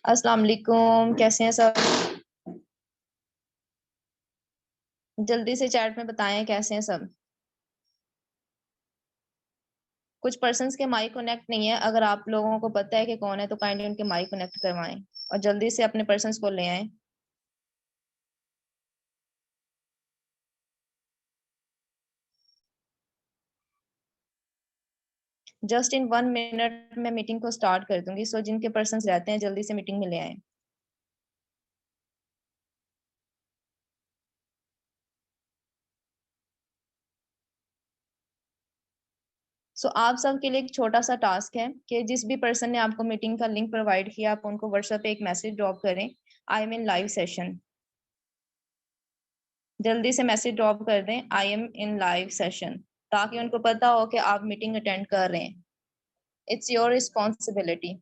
अस्सलाम वालेकुम, कैसे हैं सब। जल्दी से चैट में बताएं कैसे हैं सब। कुछ पर्सन्स के माइक कनेक्ट नहीं है, अगर आप लोगों को पता है कि कौन है तो काइंडली उनके माइक कनेक्ट करवाएं और जल्दी से अपने पर्सन्स को ले आएं। जस्ट इन 1 मिनट में मीटिंग को स्टार्ट कर दूंगी, सो जिनके पर्सन्स रहते हैं जल्दी से मीटिंग में ले आएं। सो आप सब के लिए एक छोटा सा टास्क है कि जिस भी पर्सन ने आपको मीटिंग का लिंक प्रोवाइड किया, आप उनको व्हाट्सएप पे एक मैसेज ड्रॉप करें, I am in live session. जल्दी से मैसेज ड्रॉप कर दें, I am in live session, ताकि उनको पता हो कि आप मीटिंग अटेंड कर रहे हैं। It's your responsibility.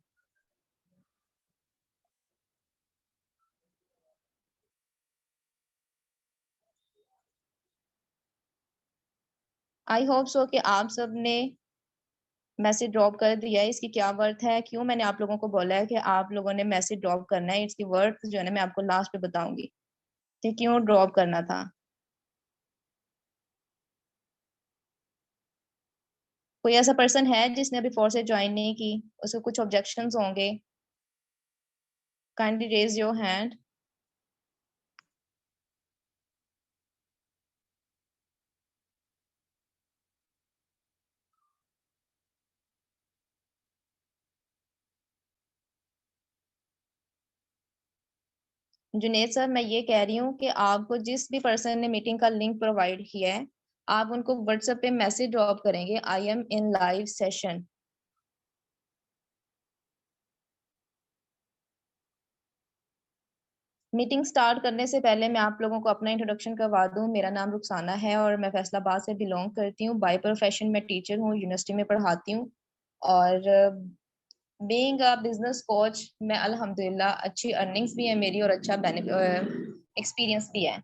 I hope so कि आप सब ने मैसेज ड्रॉप कर दिया है। इसकी क्या वर्थ है, क्यों मैंने आप लोगों को बोला है कि आप लोगों ने मैसेज ड्रॉप करना है, इसकी वर्थ जो है ना मैं आपको लास्ट पे बताऊंगी कि क्यों ड्रॉप करना था। कोई ऐसा पर्सन है जिसने अभी फोर से ज्वाइन नहीं की, उसके कुछ ऑब्जेक्शंस होंगे, kindly raise your hand. Juned sir, मैं ये कह रही हूँ कि आपको जिस भी पर्सन ने मीटिंग का लिंक प्रोवाइड किया है, आप उनको व्हाट्सएप पे मैसेज ड्रॉप करेंगे, I am in live session. Meeting start करने से पहले मैं आप लोगों को अपना इंट्रोडक्शन करवा दूं। मेरा नाम रुखसाना है और मैं फैसलाबाद से बिलोंग करती हूँ। बाय प्रोफेशन मैं टीचर हूँ, यूनिवर्सिटी में पढ़ाती हूँ। और बीइंग अ बिजनेस कोच, मैं अल्हम्दुलिल्लाह अच्छी अर्निंग्स भी है मेरी और अच्छा एक्सपीरियंस भी है।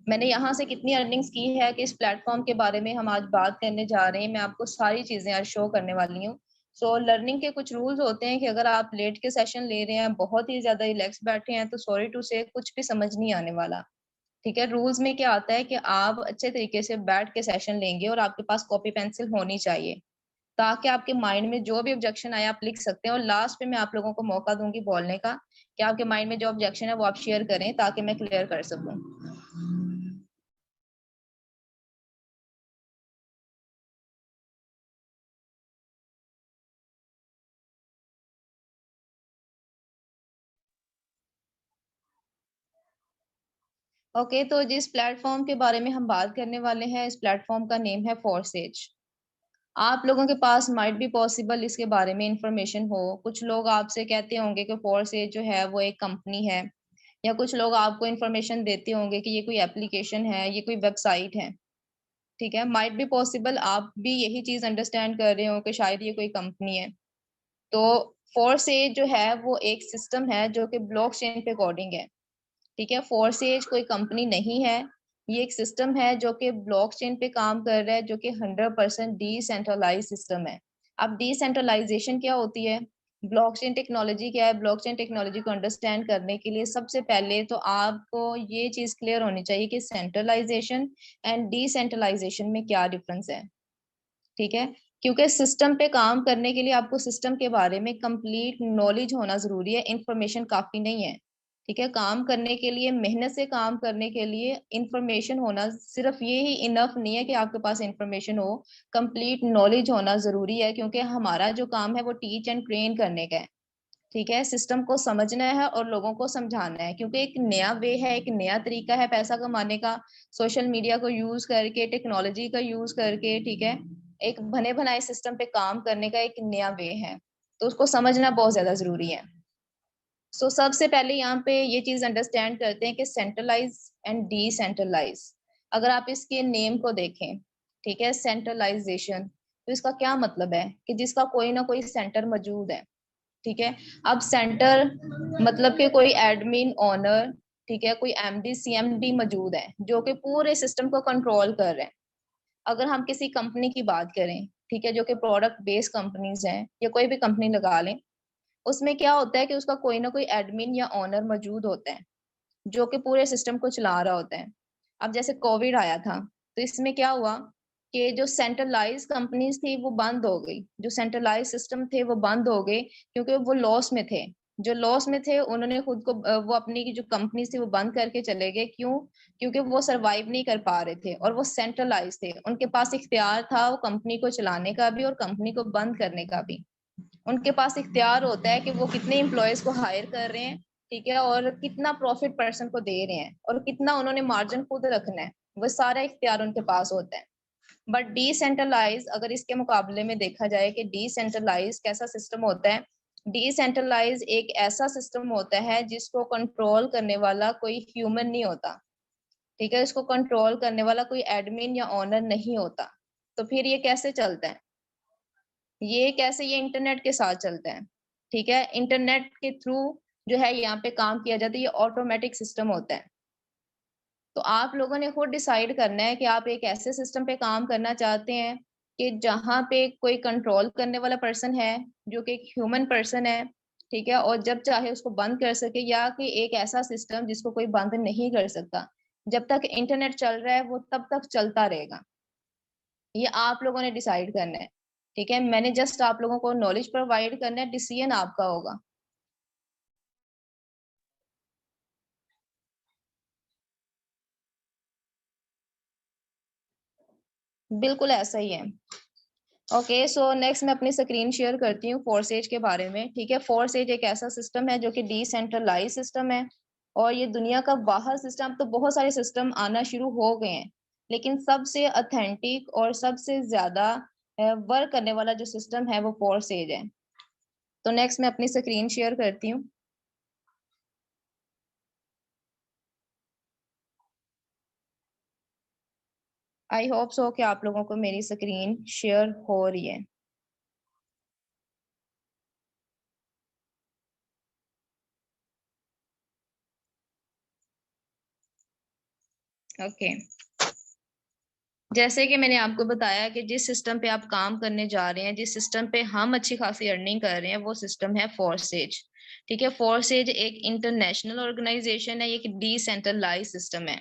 मैंने यहाँ से कितनी अर्निंग्स की है कि इस प्लेटफॉर्म के बारे में हम आज बात करने जा रहे हैं। मैं आपको सारी चीजें आज शो करने वाली हूँ। सो लर्निंग के कुछ रूल्स होते हैं कि अगर आप लेट के सेशन ले रहे हैं, बहुत ही ज्यादा रिलैक्स बैठे हैं, तो सॉरी टू से कुछ भी समझ नहीं आने वाला। ठीक है, रूल्स में क्या आता है कि आप अच्छे तरीके से बैठ के सेशन लेंगे और आपके पास कॉपी पेंसिल होनी चाहिए, ताकि आपके माइंड में जो भी ऑब्जेक्शन आए आप लिख सकते हैं। और लास्ट पे मैं आप लोगों को मौका दूंगी बोलने का कि आपके माइंड में जो ऑब्जेक्शन है वो आप शेयर करें, ताकि मैं क्लियर कर सकूं। ओके, तो जिस प्लेटफॉर्म के बारे में हम बात करने वाले हैं, इस प्लेटफॉर्म का नेम है फोरसेज। आप लोगों के पास माइट बी पॉसिबल इसके बारे में इंफॉर्मेशन हो। कुछ लोग आपसे कहते होंगे कि फोरसेज जो है वो एक कंपनी है, या कुछ लोग आपको इंफॉर्मेशन देते होंगे कि ये कोई एप्लीकेशन है, ये कोई वेबसाइट है। ठीक है, माइट बी पॉसिबल आप भी यही चीज अंडरस्टैंड कर रहे हो कि शायद ये कोई कंपनी है। तो फोरसेज जो है वो एक सिस्टम है जो कि ब्लॉकचेन पे कोडिंग है। ठीक है, फोरसेज कोई कंपनी नहीं है, ये एक सिस्टम है जो कि ब्लॉकचेन पे काम कर रहा है, जो कि 100% डिसेंट्रलाइज सिस्टम है। अब डिसेंट्रलाइजेशन क्या होती है, ब्लॉकचेन टेक्नोलॉजी क्या है, ब्लॉकचेन टेक्नोलॉजी को अंडरस्टैंड करने के लिए सबसे पहले तो आपको ये चीज क्लियर होनी चाहिए कि सेंट्रलाइजेशन एंड डिसेंट्रलाइजेशन में क्या डिफरेंस है। ठीक है, क्योंकि सिस्टम पे काम करने के लिए आपको सिस्टम के बारे में कंप्लीट नॉलेज होना जरूरी है, इंफॉर्मेशन काफी नहीं है। ठीक है, काम करने के लिए, मेहनत से काम करने के लिए इंफॉर्मेशन होना सिर्फ ये ही इनफ नहीं है कि आपके पास इंफॉर्मेशन हो, कंप्लीट नॉलेज होना जरूरी है, क्योंकि हमारा जो काम है वो टीच एंड ट्रेन करने का है। ठीक है, सिस्टम को समझना है और लोगों को समझाना है, क्योंकि एक नया वे है, एक नया तरीका है पैसा कमाने का, सोशल मीडिया को यूज करके, टेक्नोलॉजी का यूज करके। ठीक है, एक बने बनाए सिस्टम पे काम करने का एक नया वे है, तो उसको समझना बहुत ज्यादा जरूरी है। सबसे पहले यहाँ पे ये चीज अंडरस्टैंड करते हैं कि सेंट्रलाइज एंड डिसेंट्रलाइज। अगर आप इसके नेम को देखें, ठीक है, सेंट्रलाइजेशन, तो इसका क्या मतलब है कि जिसका कोई ना कोई सेंटर मौजूद है। ठीक है, अब सेंटर मतलब कि कोई एडमिन ओनर, ठीक है, कोई एमडी सीएमडी मौजूद है जो कि पूरे सिस्टम को कंट्रोल कर रहे हैं। अगर हम किसी कंपनी की बात करें, ठीक है, जो कि प्रोडक्ट बेस्ड कंपनीज हैं, या कोई भी कंपनी लगा लें, उसमें क्या होता है कि उसका कोई ना कोई एडमिन या ओनर मौजूद होता है जो कि पूरे सिस्टम को चला रहा होता है। अब जैसे कोविड आया था, तो इसमें क्या हुआ कि जो सेंट्रलाइज कंपनीज थी वो बंद हो गई, जो सेंट्रलाइज सिस्टम थे वो बंद हो गए, क्योंकि वो लॉस में थे। जो लॉस में थे उन्होंने खुद को वो अपनी की जो कंपनी थी वो बंद करके चले गए। क्यों? क्योंकि वो सरवाइव नहीं कर पा रहे थे और वो सेंट्रलाइज थे, उनके पास इख्तियार था वो कंपनी को चलाने का भी और कंपनी को बंद करने का भी। उनके पास इख्तियार होता है कि वो कितने एम्प्लॉयज को हायर कर रहे हैं, ठीक है, और कितना प्रॉफिट पर्सन को दे रहे हैं और कितना उन्होंने मार्जिन खुद रखना है, वो सारा इख्तियार उनके पास होता है। बट डिसेंट्रलाइज अगर इसके मुकाबले में देखा जाए कि डिसेंट्रलाइज कैसा सिस्टम होता है, डिसेंट्रलाइज एक ऐसा सिस्टम होता है जिसको कंट्रोल करने वाला कोई ह्यूमन नहीं होता, ठीक है, इसको कंट्रोल करने वाला कोई एडमिन या ओनर नहीं होता। तो फिर ये कैसे चलता है? ये कैसे? ये इंटरनेट के साथ चलता है, ठीक है, इंटरनेट के थ्रू जो है यहाँ पे काम किया जाता है, ये ऑटोमेटिक सिस्टम होता है। तो आप लोगों ने खुद डिसाइड करना है कि आप एक ऐसे सिस्टम पे काम करना चाहते हैं कि जहाँ पे कोई कंट्रोल करने वाला पर्सन है जो कि एक ह्यूमन पर्सन है, ठीक है, और जब चाहे उसको बंद कर सके, या कि एक ऐसा सिस्टम जिसको कोई बंद नहीं कर सकता। जब तक इंटरनेट चल रहा है वो तब तक चलता रहेगा। ये आप लोगों ने डिसाइड करना है, ठीक है, मैंने जस्ट आप लोगों को नॉलेज प्रोवाइड करना है, डिसीजन आपका होगा। बिल्कुल ऐसा ही है। ओके, सो नेक्स्ट मैं अपनी स्क्रीन शेयर करती हूँ फोर्सेज के बारे में, ठीक है। फोर्सेज एक ऐसा सिस्टम है जो कि डिसेंट्रलाइज सिस्टम है, और ये दुनिया का बाहर सिस्टम, तो बहुत सारे सिस्टम आना शुरू हो गए हैं, लेकिन सबसे ऑथेंटिक और सबसे ज्यादा वर्क करने वाला जो सिस्टम है वो फोर्सेज है। तो नेक्स्ट मैं अपनी स्क्रीन शेयर करती हूँ। आई होप सो कि आप लोगों को मेरी स्क्रीन शेयर हो रही है। ओके, जैसे कि मैंने आपको बताया कि जिस सिस्टम पे आप काम करने जा रहे हैं, जिस सिस्टम पे हम अच्छी खासी अर्निंग कर रहे हैं, वो सिस्टम है फोर्सेज, ठीक है। फोर्सेज एक इंटरनेशनल ऑर्गेनाइजेशन है, ये एक डिसेंट्रलाइज सिस्टम है।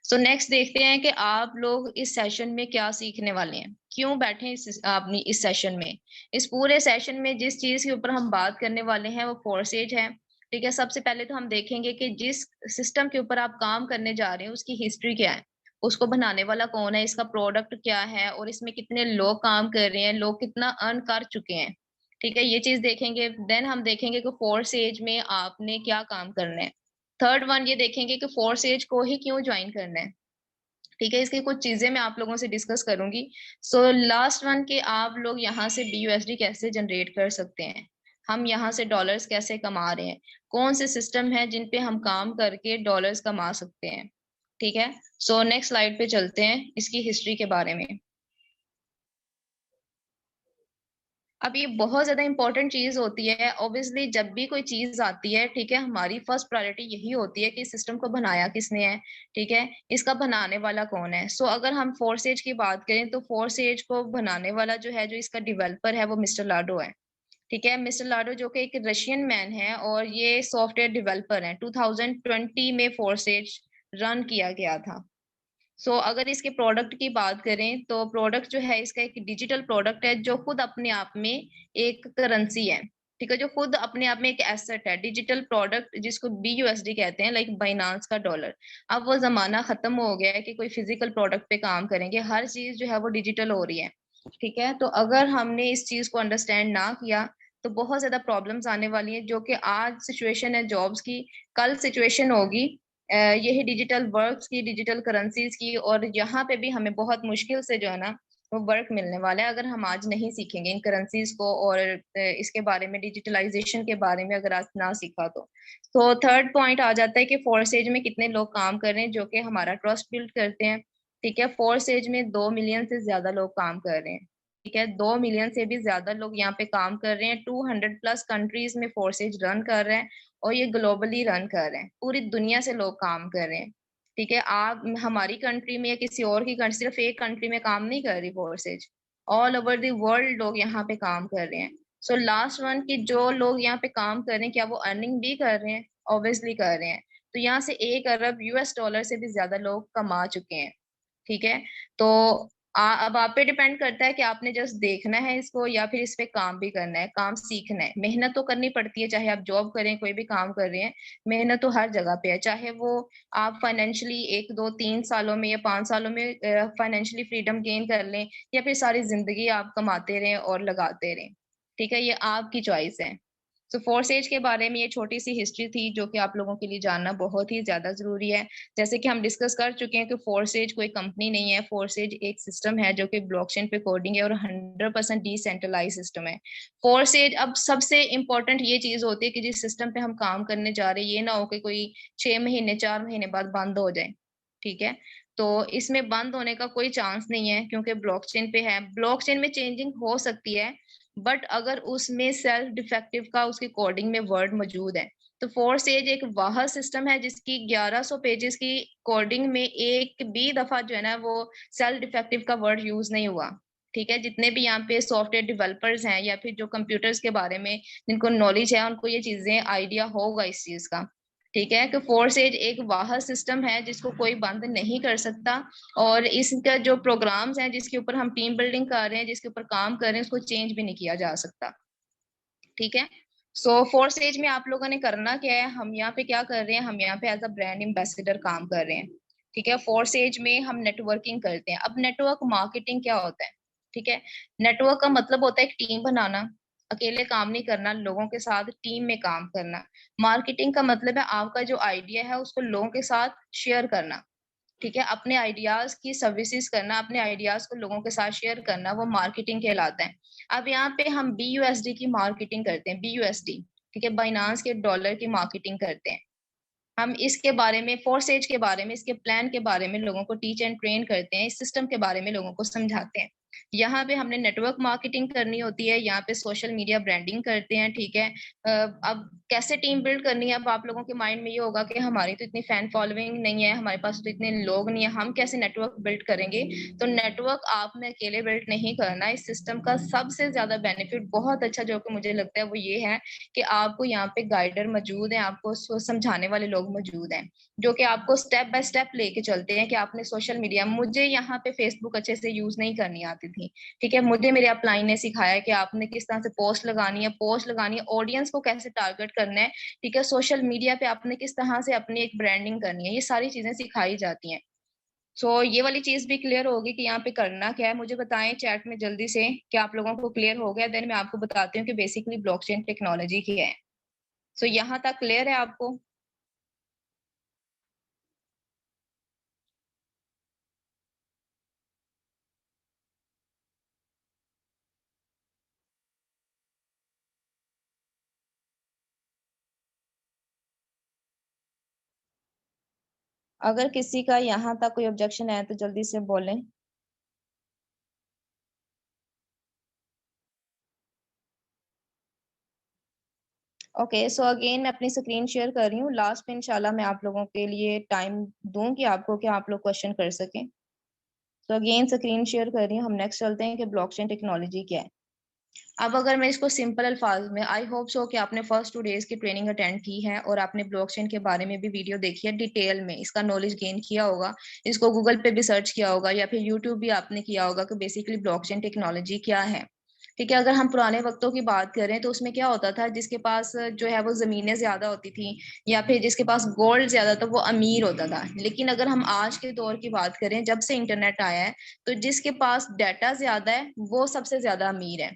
सो नेक्स्ट देखते हैं कि आप लोग इस सेशन में क्या सीखने वाले हैं, क्यों बैठे अपनी इस सेशन में। इस पूरे सेशन में जिस चीज के ऊपर हम बात करने वाले हैं वो फोर्सेज है, ठीक है। सबसे पहले तो हम देखेंगे कि जिस सिस्टम के ऊपर आप काम करने जा रहे हैं उसकी हिस्ट्री क्या है, उसको बनाने वाला कौन है, इसका प्रोडक्ट क्या है, और इसमें कितने लोग काम कर रहे हैं, लोग कितना अर्न कर चुके हैं, ठीक है, ये चीज देखेंगे। देन हम देखेंगे कि फोर्थ एज में आपने क्या काम करना है। थर्ड वन ये देखेंगे कि फोर्थ एज को ही क्यों ज्वाइन करना है, ठीक है, इसकी कुछ चीजें मैं आप लोगों से डिस्कस करूंगी। सो लास्ट वन के आप लोग यहाँ से BUSD कैसे जनरेट कर सकते हैं, हम यहाँ से डॉलर्स कैसे कमा रहे हैं, कौन से सिस्टम है जिन पे हम काम करके डॉलर्स कमा सकते हैं, ठीक है। सो नेक्स्ट स्लाइड पे चलते हैं इसकी हिस्ट्री के बारे में। अब ये बहुत ज्यादा इंपॉर्टेंट चीज होती है, ऑब्वियसली जब भी कोई चीज आती है, ठीक है, हमारी फर्स्ट प्रायोरिटी यही होती है कि सिस्टम को बनाया किसने है, ठीक है, इसका बनाने वाला कौन है। सो अगर हम फोर्स एज की बात करें तो फोर्स एज को बनाने वाला जो है, जो इसका डेवलपर है, वो मिस्टर लाडो है, ठीक है। मिस्टर लाडो जो कि एक रशियन मैन है और ये सॉफ्टवेयर डेवलपर है। 2020 में फोर्स एज रन किया गया था। अगर इसके प्रोडक्ट की बात करें तो प्रोडक्ट जो है इसका एक डिजिटल प्रोडक्ट है जो खुद अपने आप में एक करेंसी है, ठीक है, जो खुद अपने आप में एक एसेट है, डिजिटल प्रोडक्ट जिसको BUSD कहते हैं, लाइक बाइनांस का डॉलर। अब वो जमाना खत्म हो गया है कि कोई फिजिकल प्रोडक्ट पे काम करेंगे, हर चीज जो है वो डिजिटल हो रही है, ठीक है। तो अगर हमने इस चीज को अंडरस्टैंड ना किया तो बहुत ज्यादा प्रॉब्लम्स आने वाली है, जो कि आज सिचुएशन है जॉब्स की, कल सिचुएशन होगी यही डिजिटल वर्क्स की, डिजिटल करेंसीज की, और यहाँ पे भी हमें बहुत मुश्किल से जो है ना वो वर्क मिलने वाला है अगर हम आज नहीं सीखेंगे इन करेंसीज को, और इसके बारे में, डिजिटलाइजेशन के बारे में अगर आज ना सीखा तो थर्ड पॉइंट आ जाता है कि फोर्थ एज में कितने लोग काम कर रहे हैं जो कि हमारा ट्रस्ट बिल्ड करते हैं, ठीक है। फोर्थ एज में 2 मिलियन से ज्यादा लोग काम कर रहे हैं, ठीक है, 2 मिलियन से भी ज्यादा लोग यहाँ पे काम कर रहे हैं। 200+ कंट्रीज में फोर्थ एज रन कर रहे हैं, और ये ग्लोबली रन कर रहे हैं, पूरी दुनिया से लोग काम कर रहे हैं, ठीक है। आप हमारी कंट्री में या किसी और की कंट्री, सिर्फ एक कंट्री में काम नहीं कर रही forces, all over the world लोग यहाँ पे काम कर रहे हैं। सो लास्ट वन की जो लोग यहाँ पे काम कर रहे हैं क्या वो अर्निंग भी कर रहे हैं? ऑब्वियसली कर रहे हैं। तो यहाँ से 1 अरब US डॉलर से भी ज्यादा लोग कमा चुके हैं। ठीक है। तो अब आप पे डिपेंड करता है कि आपने जस्ट देखना है इसको या फिर इस पे काम भी करना है, काम सीखना है। मेहनत तो करनी पड़ती है, चाहे आप जॉब करें, कोई भी काम कर रहे हैं, मेहनत तो हर जगह पे है। चाहे वो आप फाइनेंशियली 1 2 3 सालों में या 5 सालों में फाइनेंशियली फ्रीडम गेन कर लें, या फिर सारी जिंदगी आप कमाते रहें और लगाते रहें। ठीक है, ये आपकी चॉइस है। सो फोर्स एज के बारे में ये छोटी सी हिस्ट्री थी जो कि आप लोगों के लिए जानना बहुत ही ज्यादा जरूरी है। जैसे कि हम डिस्कस कर चुके हैं कि फोर्सेज कोई कंपनी नहीं है, फोर्सेज एक सिस्टम है जो कि ब्लॉकचेन पे कोडिंग है और 100% डिसेंट्रलाइज सिस्टम है। फोर्सेज अब सबसे इंपॉर्टेंट ये चीज होती है कि जिस सिस्टम पे हम काम करने जा रहे हैं ये ना हो कि कोई 6 महीने 4 महीने बाद बंद हो जाए। ठीक है। तो इसमें बंद होने का कोई चांस नहीं है क्योंकि ब्लॉकचेन पे है। ब्लॉकचेन में चेंजिंग हो सकती है, बट अगर उसमें सेल्फ डिफेक्टिव का उसकी कोडिंग में वर्ड मौजूद है। तो फोर्स एज एक वाह सिस्टम है जिसकी 1100 पेजेस की कोडिंग में एक भी दफा जो है ना वो सेल्फ डिफेक्टिव का वर्ड यूज नहीं हुआ। ठीक है। जितने भी यहाँ पे सॉफ्टवेयर डेवलपर्स हैं या फिर जो कंप्यूटर्स के बारे में जिनको नॉलेज है उनको ये चीजें आइडिया होगा इस चीज का। ठीक है कि फोर्स एज एक वाह सिस्टम है जिसको कोई बंद नहीं कर सकता। और इसका जो प्रोग्राम्स हैं जिसके ऊपर हम टीम बिल्डिंग कर रहे हैं, जिसके ऊपर काम कर रहे हैं, उसको चेंज भी नहीं किया जा सकता। ठीक है। सो फोर्स एज में आप लोगों ने करना क्या है, हम यहाँ पे क्या कर रहे हैं, हम यहाँ पे एज अ ब्रांड एम्बेसडर काम कर रहे हैं। ठीक है। फोर्स एज में हम नेटवर्किंग करते हैं। अब नेटवर्क मार्केटिंग क्या होता है? ठीक है। नेटवर्क का मतलब होता है एक टीम बनाना, अकेले काम नहीं करना, लोगों के साथ टीम में काम करना। मार्केटिंग का मतलब है आपका जो आइडिया है उसको लोगों के साथ शेयर करना। ठीक है। अपने आइडियाज की सर्विसेज करना, अपने आइडियाज को लोगों के साथ शेयर करना, वो मार्केटिंग कहलाता है। अब यहाँ पे हम BUSD की मार्केटिंग करते हैं, BUSD। ठीक है। बाइनांस के डॉलर की मार्केटिंग करते हैं। हम इसके बारे में, फोर्स एज के बारे में, इसके प्लान के बारे में लोगों को टीच एंड ट्रेन करते हैं, इस सिस्टम के बारे में लोगों को समझाते हैं। यहाँ पे हमने नेटवर्क मार्केटिंग करनी होती है, यहाँ पे सोशल मीडिया ब्रांडिंग करते हैं। ठीक है। अब कैसे टीम बिल्ड करनी है, अब आप लोगों के माइंड में ये होगा कि हमारी तो इतनी फैन फॉलोइंग नहीं है, हमारे पास तो इतने लोग नहीं है, हम कैसे नेटवर्क बिल्ड करेंगे? तो नेटवर्क आपने अकेले बिल्ड नहीं करना। इस सिस्टम का सबसे ज्यादा बेनिफिट बहुत अच्छा जो कि मुझे लगता है वो ये है कि आपको यहाँ पे गाइडर मौजूद है, आपको समझाने वाले लोग मौजूद हैं जो कि आपको स्टेप बाय स्टेप लेके चलते हैं कि आपने सोशल मीडिया, मुझे यहाँ पे फेसबुक अच्छे से यूज नहीं करनी आती थी। ठीक है। मुझे मेरे अपलाइन ने सिखाया कि आपने किस तरह से पोस्ट लगानी है, ऑडियंस को कैसे टारगेट करना है। ठीक है। सोशल मीडिया पे आपने किस तरह से अपनी एक ब्रांडिंग करनी है, ये सारी चीजें सिखाई जाती हैं। सो ये वाली चीज भी क्लियर होगी कि यहाँ पे करना क्या है। मुझे बताएं चैट में जल्दी से कि आप लोगों को क्लियर हो गया, देन मैं आपको बताती हूँ कि बेसिकली ब्लॉकचेन टेक्नोलॉजी क्या है। सो यहाँ तक क्लियर है आपको? अगर किसी का यहाँ तक कोई ऑब्जेक्शन है तो जल्दी से बोलें। ओके। सो अगेन मैं अपनी स्क्रीन शेयर कर रही हूँ, लास्ट में इंशाल्लाह मैं आप लोगों के लिए टाइम दूंगी आपको कि आप लोग क्वेश्चन कर सकें। तो अगेन स्क्रीन शेयर कर रही हूँ, हम नेक्स्ट चलते हैं कि ब्लॉकचेन टेक्नोलॉजी क्या है। अब अगर मैं इसको सिंपल अल्फाज में, आई होप सो कि आपने फर्स्ट 2 डेज की ट्रेनिंग अटेंड की है और आपने ब्लॉकचेन के बारे में भी वीडियो देखी है, डिटेल में इसका नॉलेज गेन किया होगा, इसको गूगल पे भी सर्च किया होगा या फिर यूट्यूब भी आपने किया होगा कि बेसिकली ब्लॉकचेन टेक्नोलॉजी क्या है। ठीक है। अगर हम पुराने वक्तों की बात करें तो उसमें क्या होता था, जिसके पास जो है वो जमीनें ज्यादा होती थी या फिर जिसके पास गोल्ड ज्यादा था वो अमीर होता था। लेकिन अगर हम आज के दौर की बात करें, जब से इंटरनेट आया है, तो जिसके पास डाटा ज्यादा है वो सबसे ज्यादा अमीर है।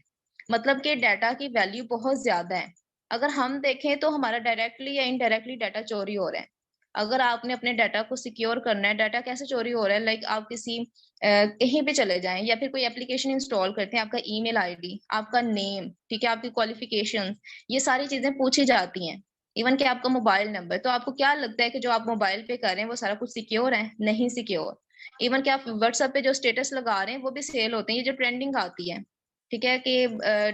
मतलब कि डाटा की वैल्यू बहुत ज्यादा है। अगर हम देखें तो हमारा डायरेक्टली या इनडायरेक्टली डाटा चोरी हो रहा है। अगर आपने अपने डाटा को सिक्योर करना है, डाटा कैसे चोरी हो रहा है, लाइक आप किसी कहीं भी चले जाएं या फिर कोई एप्लीकेशन इंस्टॉल करते हैं, आपका ईमेल आईडी, आपका नेम, ठीक है, आपकी क्वालिफिकेशन, ये सारी चीजें पूछी जाती हैं। इवन कि आपका मोबाइल नंबर। तो आपको क्या लगता है कि जो आप मोबाइल पे कर रहे हैं वो सारा कुछ सिक्योर है? नहीं सिक्योर। इवन कि आप व्हाट्सएप पे जो स्टेटस लगा रहे हैं वो भी सेल होते हैं, ये जो ट्रेंडिंग आती है, ठीक है, कि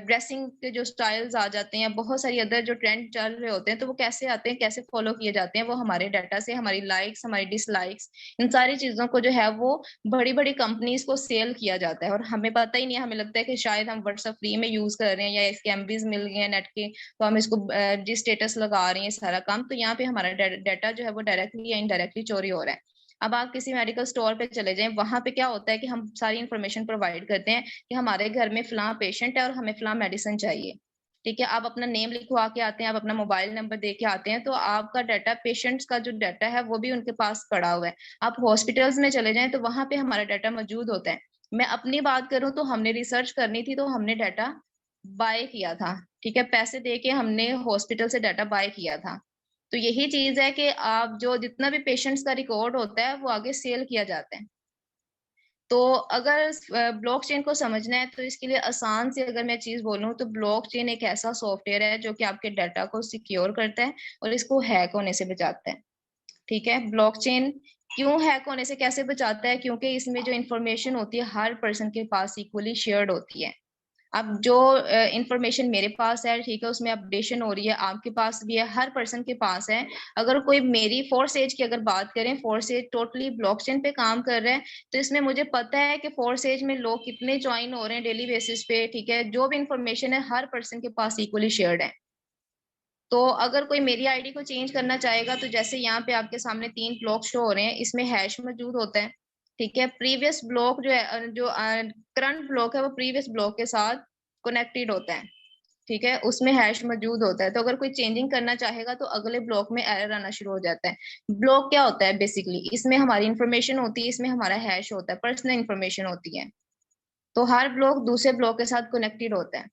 ड्रेसिंग के जो स्टाइल्स आ जाते हैं, बहुत सारी अदर जो ट्रेंड चल रहे होते हैं, तो वो कैसे आते हैं, कैसे फॉलो किए जाते हैं, वो हमारे डाटा से, हमारी लाइक्स, हमारी डिसलाइक्स, इन सारी चीजों को जो है वो बड़ी बड़ी कंपनीज को सेल किया जाता है, और हमें पता ही नहीं है। हमें लगता है कि शायद हम व्हाट्सएप फ्री में यूज कर रहे हैं, या इसके एमबीज मिल गए हैं नेट के, तो हम इसको जिस स्टेटस लगा रहे हैं सारा काम, तो यहाँ पे हमारा डाटा जो है वो डायरेक्टली या इनडायरेक्टली चोरी हो रहा है। अब आप किसी मेडिकल स्टोर पे चले जाएं, वहां पे क्या होता है कि हम सारी इंफॉर्मेशन प्रोवाइड करते हैं कि हमारे घर में फलां पेशेंट है और हमें फलां मेडिसिन चाहिए। ठीक है, आप अपना नेम लिखवा के आते हैं, आप अपना मोबाइल नंबर दे के आते हैं, तो आपका डाटा, पेशेंट्स का जो डाटा है वो भी उनके पास पड़ा हुआ है। आप हॉस्पिटल्स में चले जाएं तो वहां पे हमारा डाटा मौजूद होता है। मैं अपनी बात करूं तो हमने रिसर्च करनी थी, तो हमने डाटा बाय किया था। ठीक है, पैसे दे के हमने हॉस्पिटल से डाटा बाय किया था। तो यही चीज है कि आप जो जितना भी पेशेंट्स का रिकॉर्ड होता है वो आगे सेल किया जाता है। तो अगर ब्लॉकचेन को समझना है तो इसके लिए आसान से अगर मैं चीज बोलूं तो ब्लॉकचेन एक ऐसा सॉफ्टवेयर है जो कि आपके डाटा को सिक्योर करता है और इसको हैक होने से बचाता है। ठीक है, ब्लॉकचेन क्यों हैक होने से कैसे बचाता है? क्योंकि इसमें जो इंफॉर्मेशन होती है हर पर्सन के पास इक्वली शेयर्ड होती है। अब जो इंफॉर्मेशन मेरे पास है, ठीक है, उसमें अपडेशन हो रही है, आपके पास भी है, हर पर्सन के पास है। अगर कोई मेरी फोर्स एज की अगर बात करें, फोर्स एज टोटली ब्लॉकचेन पे काम कर रहा है, तो इसमें मुझे पता है कि फोर्स एज में लोग कितने ज्वाइन हो रहे हैं डेली बेसिस पे। ठीक है, जो भी इंफॉर्मेशन है हर पर्सन के पास इक्वली शेयर्ड है। तो अगर कोई मेरी आईडी को चेंज करना चाहेगा, तो जैसे यहाँ पे आपके सामने 3 ब्लॉक शो हो रहे हैं, इसमें हैश मौजूद होता है। ठीक है, प्रीवियस ब्लॉक जो है, जो करंट ब्लॉक है, वो प्रीवियस ब्लॉक के साथ कनेक्टेड होता है। ठीक है, उसमें हैश मौजूद होता है। तो अगर कोई चेंजिंग करना चाहेगा तो अगले ब्लॉक में एरर आना शुरू हो जाता है। ब्लॉक क्या होता है बेसिकली? इसमें हमारी इंफॉर्मेशन होती है, इसमें हमारा हैश होता है, पर्सनल इंफॉर्मेशन होती है। तो हर ब्लॉक दूसरे ब्लॉक के साथ कनेक्टेड होता है।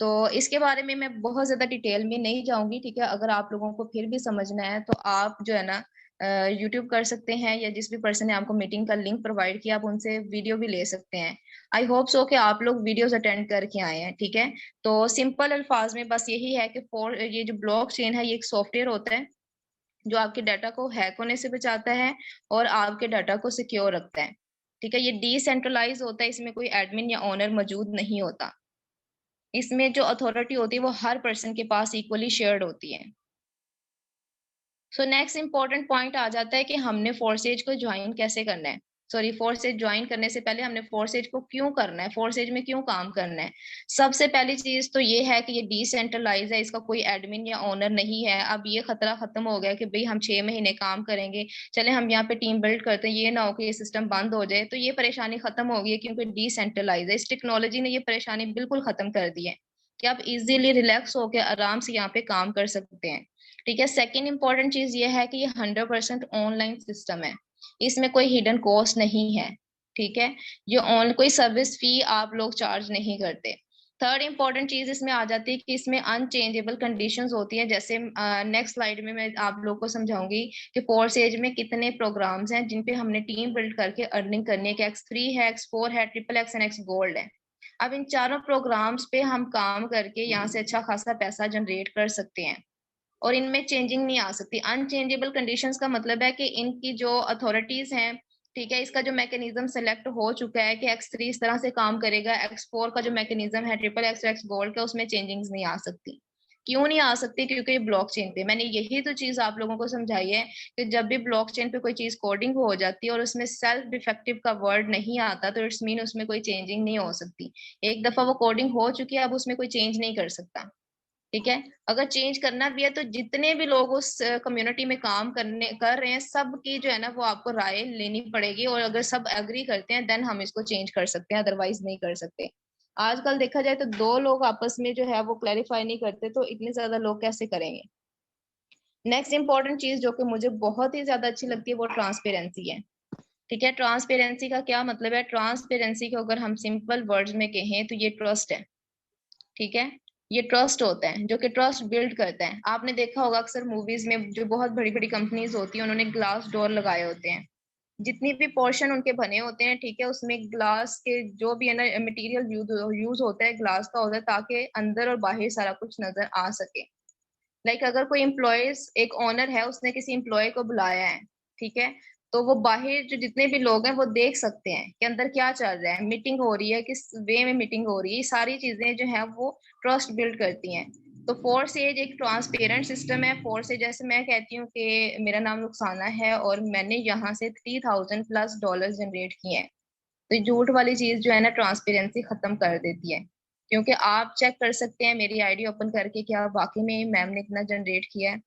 तो इसके बारे में मैं बहुत ज्यादा डिटेल में नहीं जाऊंगी। ठीक है, अगर आप लोगों को फिर भी समझना है तो आप जो है ना यूट्यूब कर सकते हैं, या जिस भी पर्सन ने आपको मीटिंग का लिंक प्रोवाइड किया आप उनसे वीडियो भी ले सकते हैं। आई होप सो कि आप लोग वीडियोस अटेंड करके आए हैं। ठीक है, तो सिंपल अल्फाज में बस यही है कि फॉर ये जो ब्लॉक चेन है, ये एक सॉफ्टवेयर होता है जो आपके डाटा को हैक होने से बचाता है और आपके डाटा को सिक्योर रखता है। ठीक है, ये डिसेंट्रलाइज होता है, इसमें कोई एडमिन या ओनर मौजूद नहीं होता। इसमें जो अथॉरिटी होती है वो हर पर्सन के पास इक्वली शेयर्ड होती है। सो नेक्स्ट इंपॉर्टेंट पॉइंट आ जाता है कि हमने फोर्सेज को ज्वाइन कैसे करना है। सॉरी, फोर्सेज ज्वाइन करने से पहले हमने फोर्सेज को क्यों करना है, फोर्सेज में क्यों काम करना है। सबसे पहली चीज तो ये है कि ये डिसेंट्रलाइज है, इसका कोई एडमिन या ओनर नहीं है। अब ये खतरा खत्म हो गया कि भाई हम 6 महीने काम करेंगे, चले हम यहाँ पे टीम बिल्ड करते हैं, ये ना हो कि ये सिस्टम बंद हो जाए। तो ये परेशानी खत्म हो गई है, क्योंकि डिसेंट्रलाइज है। इस टेक्नोलॉजी ने ये परेशानी बिल्कुल खत्म कर दी है कि आप इजीली रिलैक्स होकर आराम से यहाँ पे काम कर सकते हैं। ठीक है, सेकंड इंपॉर्टेंट चीज ये है कि ये 100% ऑनलाइन सिस्टम है, इसमें कोई हिडन कॉस्ट नहीं है। ठीक है, ये ऑन कोई सर्विस फी आप लोग चार्ज नहीं करते। थर्ड इंपॉर्टेंट चीज इसमें आ जाती है कि इसमें अनचेंजेबल कंडीशंस होती है। जैसे नेक्स्ट स्लाइड में मैं आप लोग को समझाऊंगी कि फोर्स एज में कितने प्रोग्राम्स हैं जिन पे हमने टीम बिल्ड करके अर्निंग करनी है, कि X3 है, X4 है, XXX एंड X गोल्ड है। अब इन चारों प्रोग्राम्स पे हम काम करके यहाँ से अच्छा खासा पैसा जनरेट कर सकते हैं, और इनमें चेंजिंग नहीं आ सकती। अनचेंजेबल कंडीशंस का मतलब है कि इनकी जो अथॉरिटीज हैं, ठीक है, इसका जो मैकेनिज्म सेलेक्ट हो चुका है कि X3 इस तरह से काम करेगा, X4 का जो मैकेनिज्म है XXX X गोल्ड का, उसमें चेंजिंग्स नहीं आ सकती। क्यों नहीं आ सकती? क्योंकि ये ब्लॉकचेन पे, मैंने यही तो चीज आप लोगों को समझाई है कि जब भी ब्लॉकचेन पे कोई चीज कोडिंग हो जाती है और उसमें सेल्फ डिफेक्टिव का वर्ड नहीं आता, तो इट्स मीन उसमें कोई चेंजिंग नहीं हो सकती। एक दफा वो कोडिंग हो चुकी है, अब उसमें कोई चेंज नहीं कर सकता। ठीक है, अगर चेंज करना भी है तो जितने भी लोग उस कम्युनिटी में काम कर रहे हैं, सबकी जो है ना वो आपको राय लेनी पड़ेगी, और अगर सब एग्री करते हैं देन हम इसको चेंज कर सकते हैं, अदरवाइज नहीं कर सकते। आजकल देखा जाए तो दो लोग आपस में जो है वो क्लैरिफाई नहीं करते, तो इतने ज्यादा लोग कैसे करेंगे। नेक्स्ट इंपॉर्टेंट चीज जो कि मुझे बहुत ही ज्यादा अच्छी लगती है वो ट्रांसपेरेंसी है। ठीक है, ट्रांसपेरेंसी का क्या मतलब है? ट्रांसपेरेंसी को अगर हम सिंपल वर्ड्स में कहें तो ये ट्रस्ट है। ठीक है, ये ट्रस्ट होता है जो कि ट्रस्ट बिल्ड करता है। आपने देखा होगा अक्सर मूवीज में जो बहुत बड़ी बड़ी कंपनीज होती है उन्होंने ग्लास डोर लगाए होते हैं। जितनी भी पोर्शन उनके बने होते हैं, ठीक है, उसमें ग्लास के जो भी है ना मटेरियल यूज होता है, ग्लास का होता है, ताकि अंदर और बाहर सारा कुछ नजर आ सके। लाइक अगर कोई एम्प्लॉयज, एक ओनर है, उसने किसी एम्प्लॉय को बुलाया है, ठीक है, तो वो बाहर जो जितने भी लोग हैं वो देख सकते हैं कि अंदर क्या चल रहा है, मीटिंग हो रही है, किस वे में मीटिंग हो रही है, ये सारी चीजें जो है वो ट्रस्ट बिल्ड करती हैं। तो फोर्स एज एक ट्रांसपेरेंट सिस्टम है। फोर्स एज जैसे मैं कहती हूँ कि मेरा नाम रुखसाना है और मैंने यहाँ से $3000+ जनरेट किए हैं, तो झूठ वाली चीज जो है ना ट्रांसपेरेंसी खत्म कर देती है, क्योंकि आप चेक कर सकते हैं मेरी आईडी ओपन करके क्या वाकई में मैम ने इतना जनरेट किया है।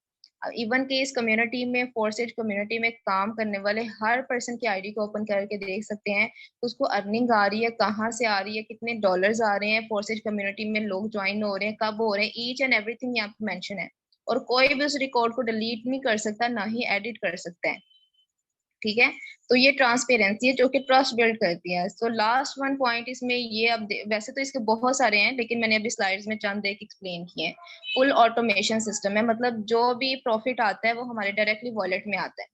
इवन के इस कम्युनिटी में, फोर्सेज कम्युनिटी में काम करने वाले हर पर्सन की आईडी को ओपन करके देख सकते हैं उसको अर्निंग आ रही है, कहाँ से आ रही है, कितने डॉलर्स आ रहे हैं, फोर्सेज कम्युनिटी में लोग ज्वाइन हो रहे हैं, कब हो रहे हैं, ईच एंड एवरीथिंग यहाँ पे मेंशन है। और कोई भी उस रिकॉर्ड को डिलीट नहीं कर सकता, ना ही एडिट कर सकता है। ठीक है, तो ये ट्रांसपेरेंसी है जो कि ट्रस्ट बिल्ड करती है। सो लास्ट वन पॉइंट इसमें ये, अब वैसे तो इसके बहुत सारे हैं लेकिन मैंने अभी स्लाइड्स में चंद एक एक्सप्लेन किए हैं। फुल ऑटोमेशन सिस्टम है, मतलब जो भी प्रॉफिट आता है वो हमारे डायरेक्टली वॉलेट में आता है।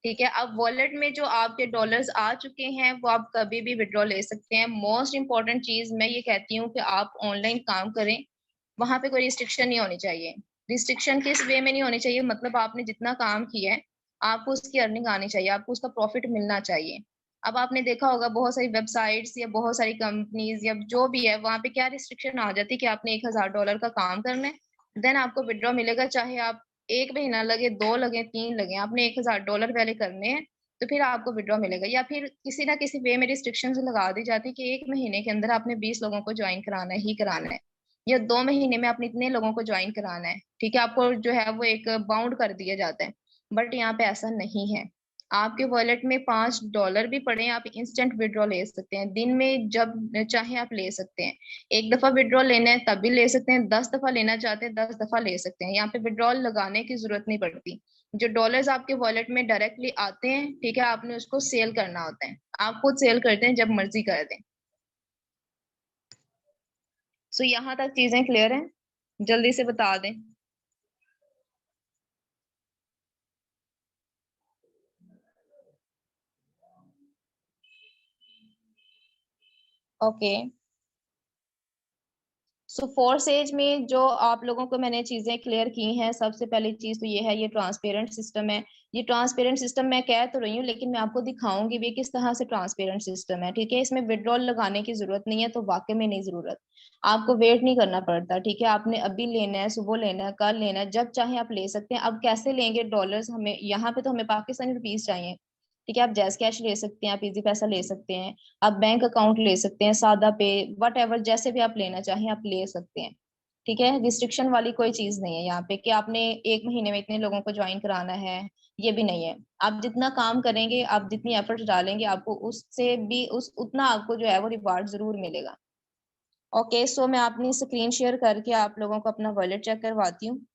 ठीक है, अब वॉलेट में जो आपके डॉलर्स आ चुके हैं वो आप कभी भी विड्रॉ ले सकते हैं। मोस्ट इंपॉर्टेंट चीज मैं ये कहती हूँ कि आप ऑनलाइन काम करें, वहां पे कोई रिस्ट्रिक्शन नहीं होनी चाहिए। रिस्ट्रिक्शन किस वे में नहीं होनी चाहिए, मतलब आपने जितना काम किया है आपको उसकी अर्निंग आनी चाहिए, आपको उसका प्रॉफिट मिलना चाहिए। अब आपने देखा होगा बहुत सारी वेबसाइट्स या बहुत सारी कंपनीज या जो भी है वहां पे क्या रिस्ट्रिक्शन आ जाती है कि आपने $1000 का काम करना है, देन आपको विड्रॉ मिलेगा, चाहे आप 1 महीना लगे, 2 लगे, 3 लगे, आपने $1000 पहले करने हैं तो फिर आपको विड्रॉ मिलेगा। या फिर किसी ना किसी वे में रिस्ट्रिक्शन लगा दी जाती है कि 1 महीने के अंदर आपने 20 लोगों को ज्वाइन कराना ही कराना है, या 2 महीने में आपने इतने लोगों को ज्वाइन कराना है। ठीक है, आपको जो है वो एक बाउंड कर दिया जाता है। बट यहाँ पे ऐसा नहीं है, आपके वॉलेट में $5 भी पड़े आप इंस्टेंट विड्रॉ ले सकते हैं, दिन में जब चाहे आप ले सकते हैं। एक दफा विड्रॉ लेना है तब भी ले सकते हैं, 10 दफा लेना चाहते हैं 10 दफा ले सकते हैं, यहाँ पे विड्रॉल लगाने की जरूरत नहीं पड़ती। जो डॉलर्स आपके वॉलेट में डायरेक्टली आते हैं, ठीक है, आपने उसको सेल करना होता है, आप खुद सेल करते हैं जब मर्जी कर दें। सो यहाँ तक चीजें क्लियर हैं, जल्दी से बता दें। ओके, सो फोर्स एज में जो आप लोगों को मैंने चीजें क्लियर की हैं, सबसे पहली चीज तो ये है, ये ट्रांसपेरेंट सिस्टम है। ये ट्रांसपेरेंट सिस्टम मैं कह तो रही हूँ लेकिन मैं आपको दिखाऊंगी भी किस तरह से ट्रांसपेरेंट सिस्टम है। ठीक है, इसमें विड्रॉल लगाने की जरूरत नहीं है, तो वाकई में नहीं जरूरत, आपको वेट नहीं करना पड़ता। ठीक है, आपने अभी लेना है, सुबह लेना है, कल लेना है, जब चाहे आप ले सकते हैं। अब कैसे लेंगे डॉलर्स, हमें यहाँ पे तो हमें पाकिस्तानी रुपीज चाहिए। ठीक है, आप जैस कैश ले सकते हैं, आप इजी पैसा ले सकते हैं, आप बैंक अकाउंट ले सकते हैं, सादा पे, वट एवर, जैसे भी आप लेना चाहें आप ले सकते हैं। ठीक है, रिस्ट्रिक्शन वाली कोई चीज नहीं है यहाँ पे कि आपने 1 महीने में इतने लोगों को ज्वाइन कराना है, ये भी नहीं है। आप जितना काम करेंगे, आप जितनी एफर्ट डालेंगे, आपको उससे भी उस उतना आपको जो है वो रिवार्ड जरूर मिलेगा। ओके, सो मैं अपनी स्क्रीन शेयर करके आप लोगों को अपना वॉलेट चेक करवाती हूँ।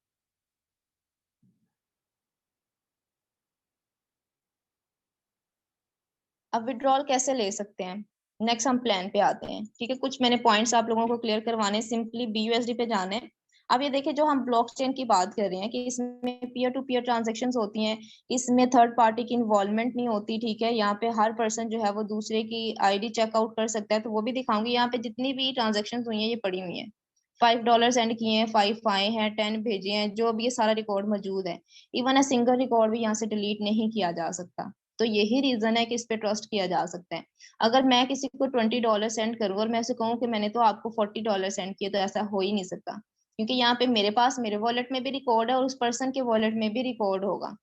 अब विड्रॉल कैसे ले सकते हैं, नेक्स्ट हम प्लान पे आते हैं। ठीक है, कुछ मैंने पॉइंट्स आप लोगों को क्लियर करवाने, सिंपली BUSD पे जाना है। अब ये देखिए, जो हम ब्लॉकचेन की बात कर रहे हैं कि इसमें पीयर टू पीयर ट्रांजेक्शन्स होती हैं, इसमें थर्ड पार्टी की इन्वॉल्वमेंट नहीं होती। ठीक है, यहाँ पे हर पर्सन जो है वो दूसरे की आईडी चेकआउट कर सकता है, तो वो भी दिखाऊंगी। यहाँ पे जितनी भी ट्रांजेक्शन हुई है ये पड़ी हुई है, $5 सेंड किए हैं, 5 आए हैं, 10 भेजे हैं, जो भी ये सारा रिकॉर्ड मौजूद है। इवन अ सिंगल रिकॉर्ड भी यहाँ से डिलीट नहीं किया जा सकता। तो यही रीजन है कि इस पे ट्रस्ट किया जा सकता है। अगर मैं किसी को $20 सेंड करूँ और मैं ऐसे कहूँ कि मैंने तो आपको $40 सेंड किए, तो ऐसा हो ही नहीं सकता, क्योंकि यहाँ पे मेरे पास मेरे वॉलेट में भी रिकॉर्ड है और उस पर्सन के वॉलेट में भी रिकॉर्ड होगा।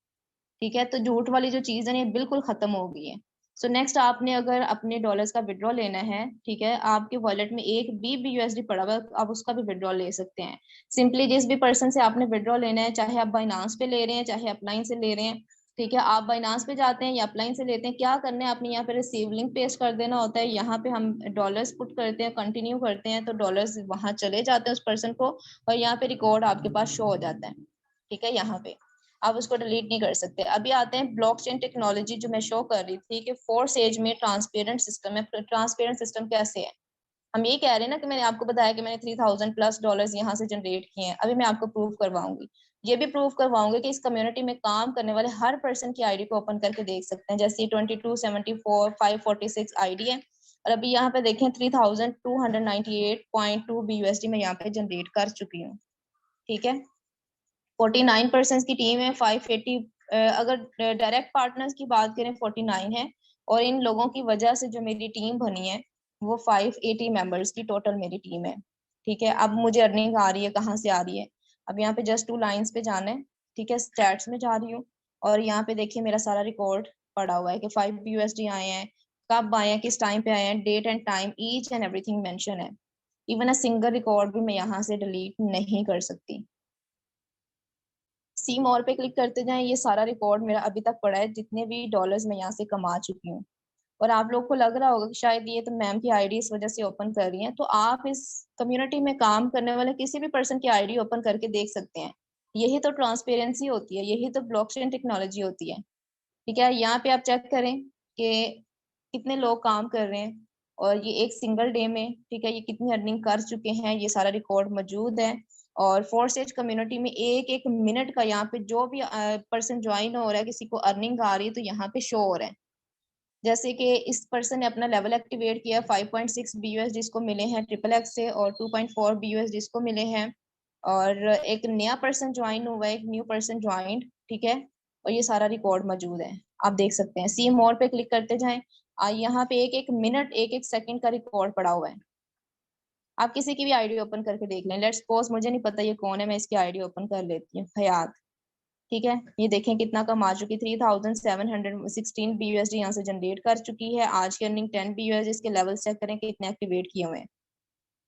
ठीक है, तो झूठ वाली जो चीज है ना, ये बिल्कुल खत्म हो गई है। सो नेक्स्ट, आपने अगर अपने डॉलर्स का विड्रॉ लेना है, ठीक है, आपके वॉलेट में एक भी BUSD पड़ा हुआ है, आप उसका भी विड्रॉ ले सकते हैं। सिंपली जिस भी पर्सन से आपने विड्रॉ लेना है, चाहे आप बाइनांस पे ले रहे हैं चाहे अपलाइन से ले रहे हैं, ठीक है, आप बाइनांस पे जाते हैं या अपलाइन से लेते हैं, क्या करना है, आपने यहाँ पे रिसीव लिंक पेस्ट कर देना होता है। यहाँ पे हम डॉलर्स पुट करते हैं, कंटिन्यू करते हैं, तो डॉलर्स वहां चले जाते हैं उस पर्सन को, और यहाँ पे रिकॉर्ड आपके पास शो हो जाता है। ठीक है, यहाँ पे आप उसको डिलीट नहीं कर सकते। अभी आते हैं ब्लॉकचेन टेक्नोलॉजी, जो मैं शो कर रही थी कि फोर्स एज में ट्रांसपेरेंट सिस्टम है। ट्रांसपेरेंट सिस्टम कैसे है, हम ये कह रहे हैं ना कि मैंने आपको बताया कि मैंने $3000+ यहाँ से जनरेट किए हैं। अभी मैं आपको प्रूव करवाऊंगी, ये भी प्रूव करवाऊंगी कि इस कम्युनिटी में काम करने वाले हर पर्सन की आईडी को ओपन करके देख सकते हैं। जैसे 2274 546 आईडी है, और अभी यहाँ पे देखें 3298.2 BUSD में यहाँ पे जनरेट कर चुकी हूँ। ठीक है, 49% की टीम है, 580 अगर डायरेक्ट पार्टनर्स की बात करें 49 है, और इन लोगों की वजह से जो मेरी टीम बनी है वो 580 मेंबर्स की टोटल मेरी टीम है। ठीक है, अब मुझे अर्निंग आ रही है, कहाँ से आ रही है? अब यहाँ पे जस्ट 2 लाइंस पे जाना है। ठीक है, स्टैट्स में जा रही हूँ और यहाँ पे देखिए मेरा सारा रिकॉर्ड पड़ा हुआ है कि 5 यूएसडी आए हैं, कब आए हैं, किस टाइम पे आए हैं, date and time, each and everything mention है। इवन अ सिंगल रिकॉर्ड भी मैं यहाँ से डिलीट नहीं कर सकती। सी मोर पे क्लिक करते जाएं, ये सारा रिकॉर्ड मेरा अभी तक पड़ा है, जितने भी डॉलर्स मैं यहाँ से कमा चुकी हूँ। और आप लोग को लग रहा होगा कि शायद ये तो मैम की आईडी इस वजह से ओपन कर रही है, तो आप इस कम्युनिटी में काम करने वाले किसी भी पर्सन की आईडी ओपन करके देख सकते हैं। यही तो ट्रांसपेरेंसी होती है, यही तो ब्लॉकचेन टेक्नोलॉजी होती है। ठीक है, यहाँ पे आप चेक करें कि कितने लोग काम कर रहे हैं और ये एक सिंगल डे में, ठीक है, ये कितनी अर्निंग कर चुके हैं, ये सारा रिकॉर्ड मौजूद है। और फोर्स एज कम्युनिटी में एक एक मिनट का यहाँ पे जो भी पर्सन ज्वाइन हो रहा है, किसी को अर्निंग आ रही है तो यहाँ पे शो हो रहा है। जैसे कि इस पर्सन ने अपना लेवल एक्टिवेट किया, 5.6 BUSD जिसको मिले हैं ट्रिपल एक्स से, और 2.4 BUSD जिसको मिले हैं। और एक नया पर्सन ज्वाइन हुआ है, एक न्यू पर्सन ज्वाइंड, ठीक है। और ये सारा रिकॉर्ड मौजूद है, आप देख सकते हैं। सी मोर पे क्लिक करते जाएं, यहाँ पे एक एक मिनट, एक एक सेकंड का रिकॉर्ड पड़ा हुआ है। आप किसी की भी आईडी ओपन करके देख लें। लेट्स सपोज मुझे नहीं पता ये कौन है, मैं इसकी आईडी ओपन कर लेती हूँ, हयात। ठीक है, ये देखें कितना कम आ चुकी, 3716 BUSD यहाँ से जनरेट कर चुकी है। आज की अर्निंग 10 BUSD, इसके लेवल चेक करें कितने एक्टिवेट किए हुए हैं।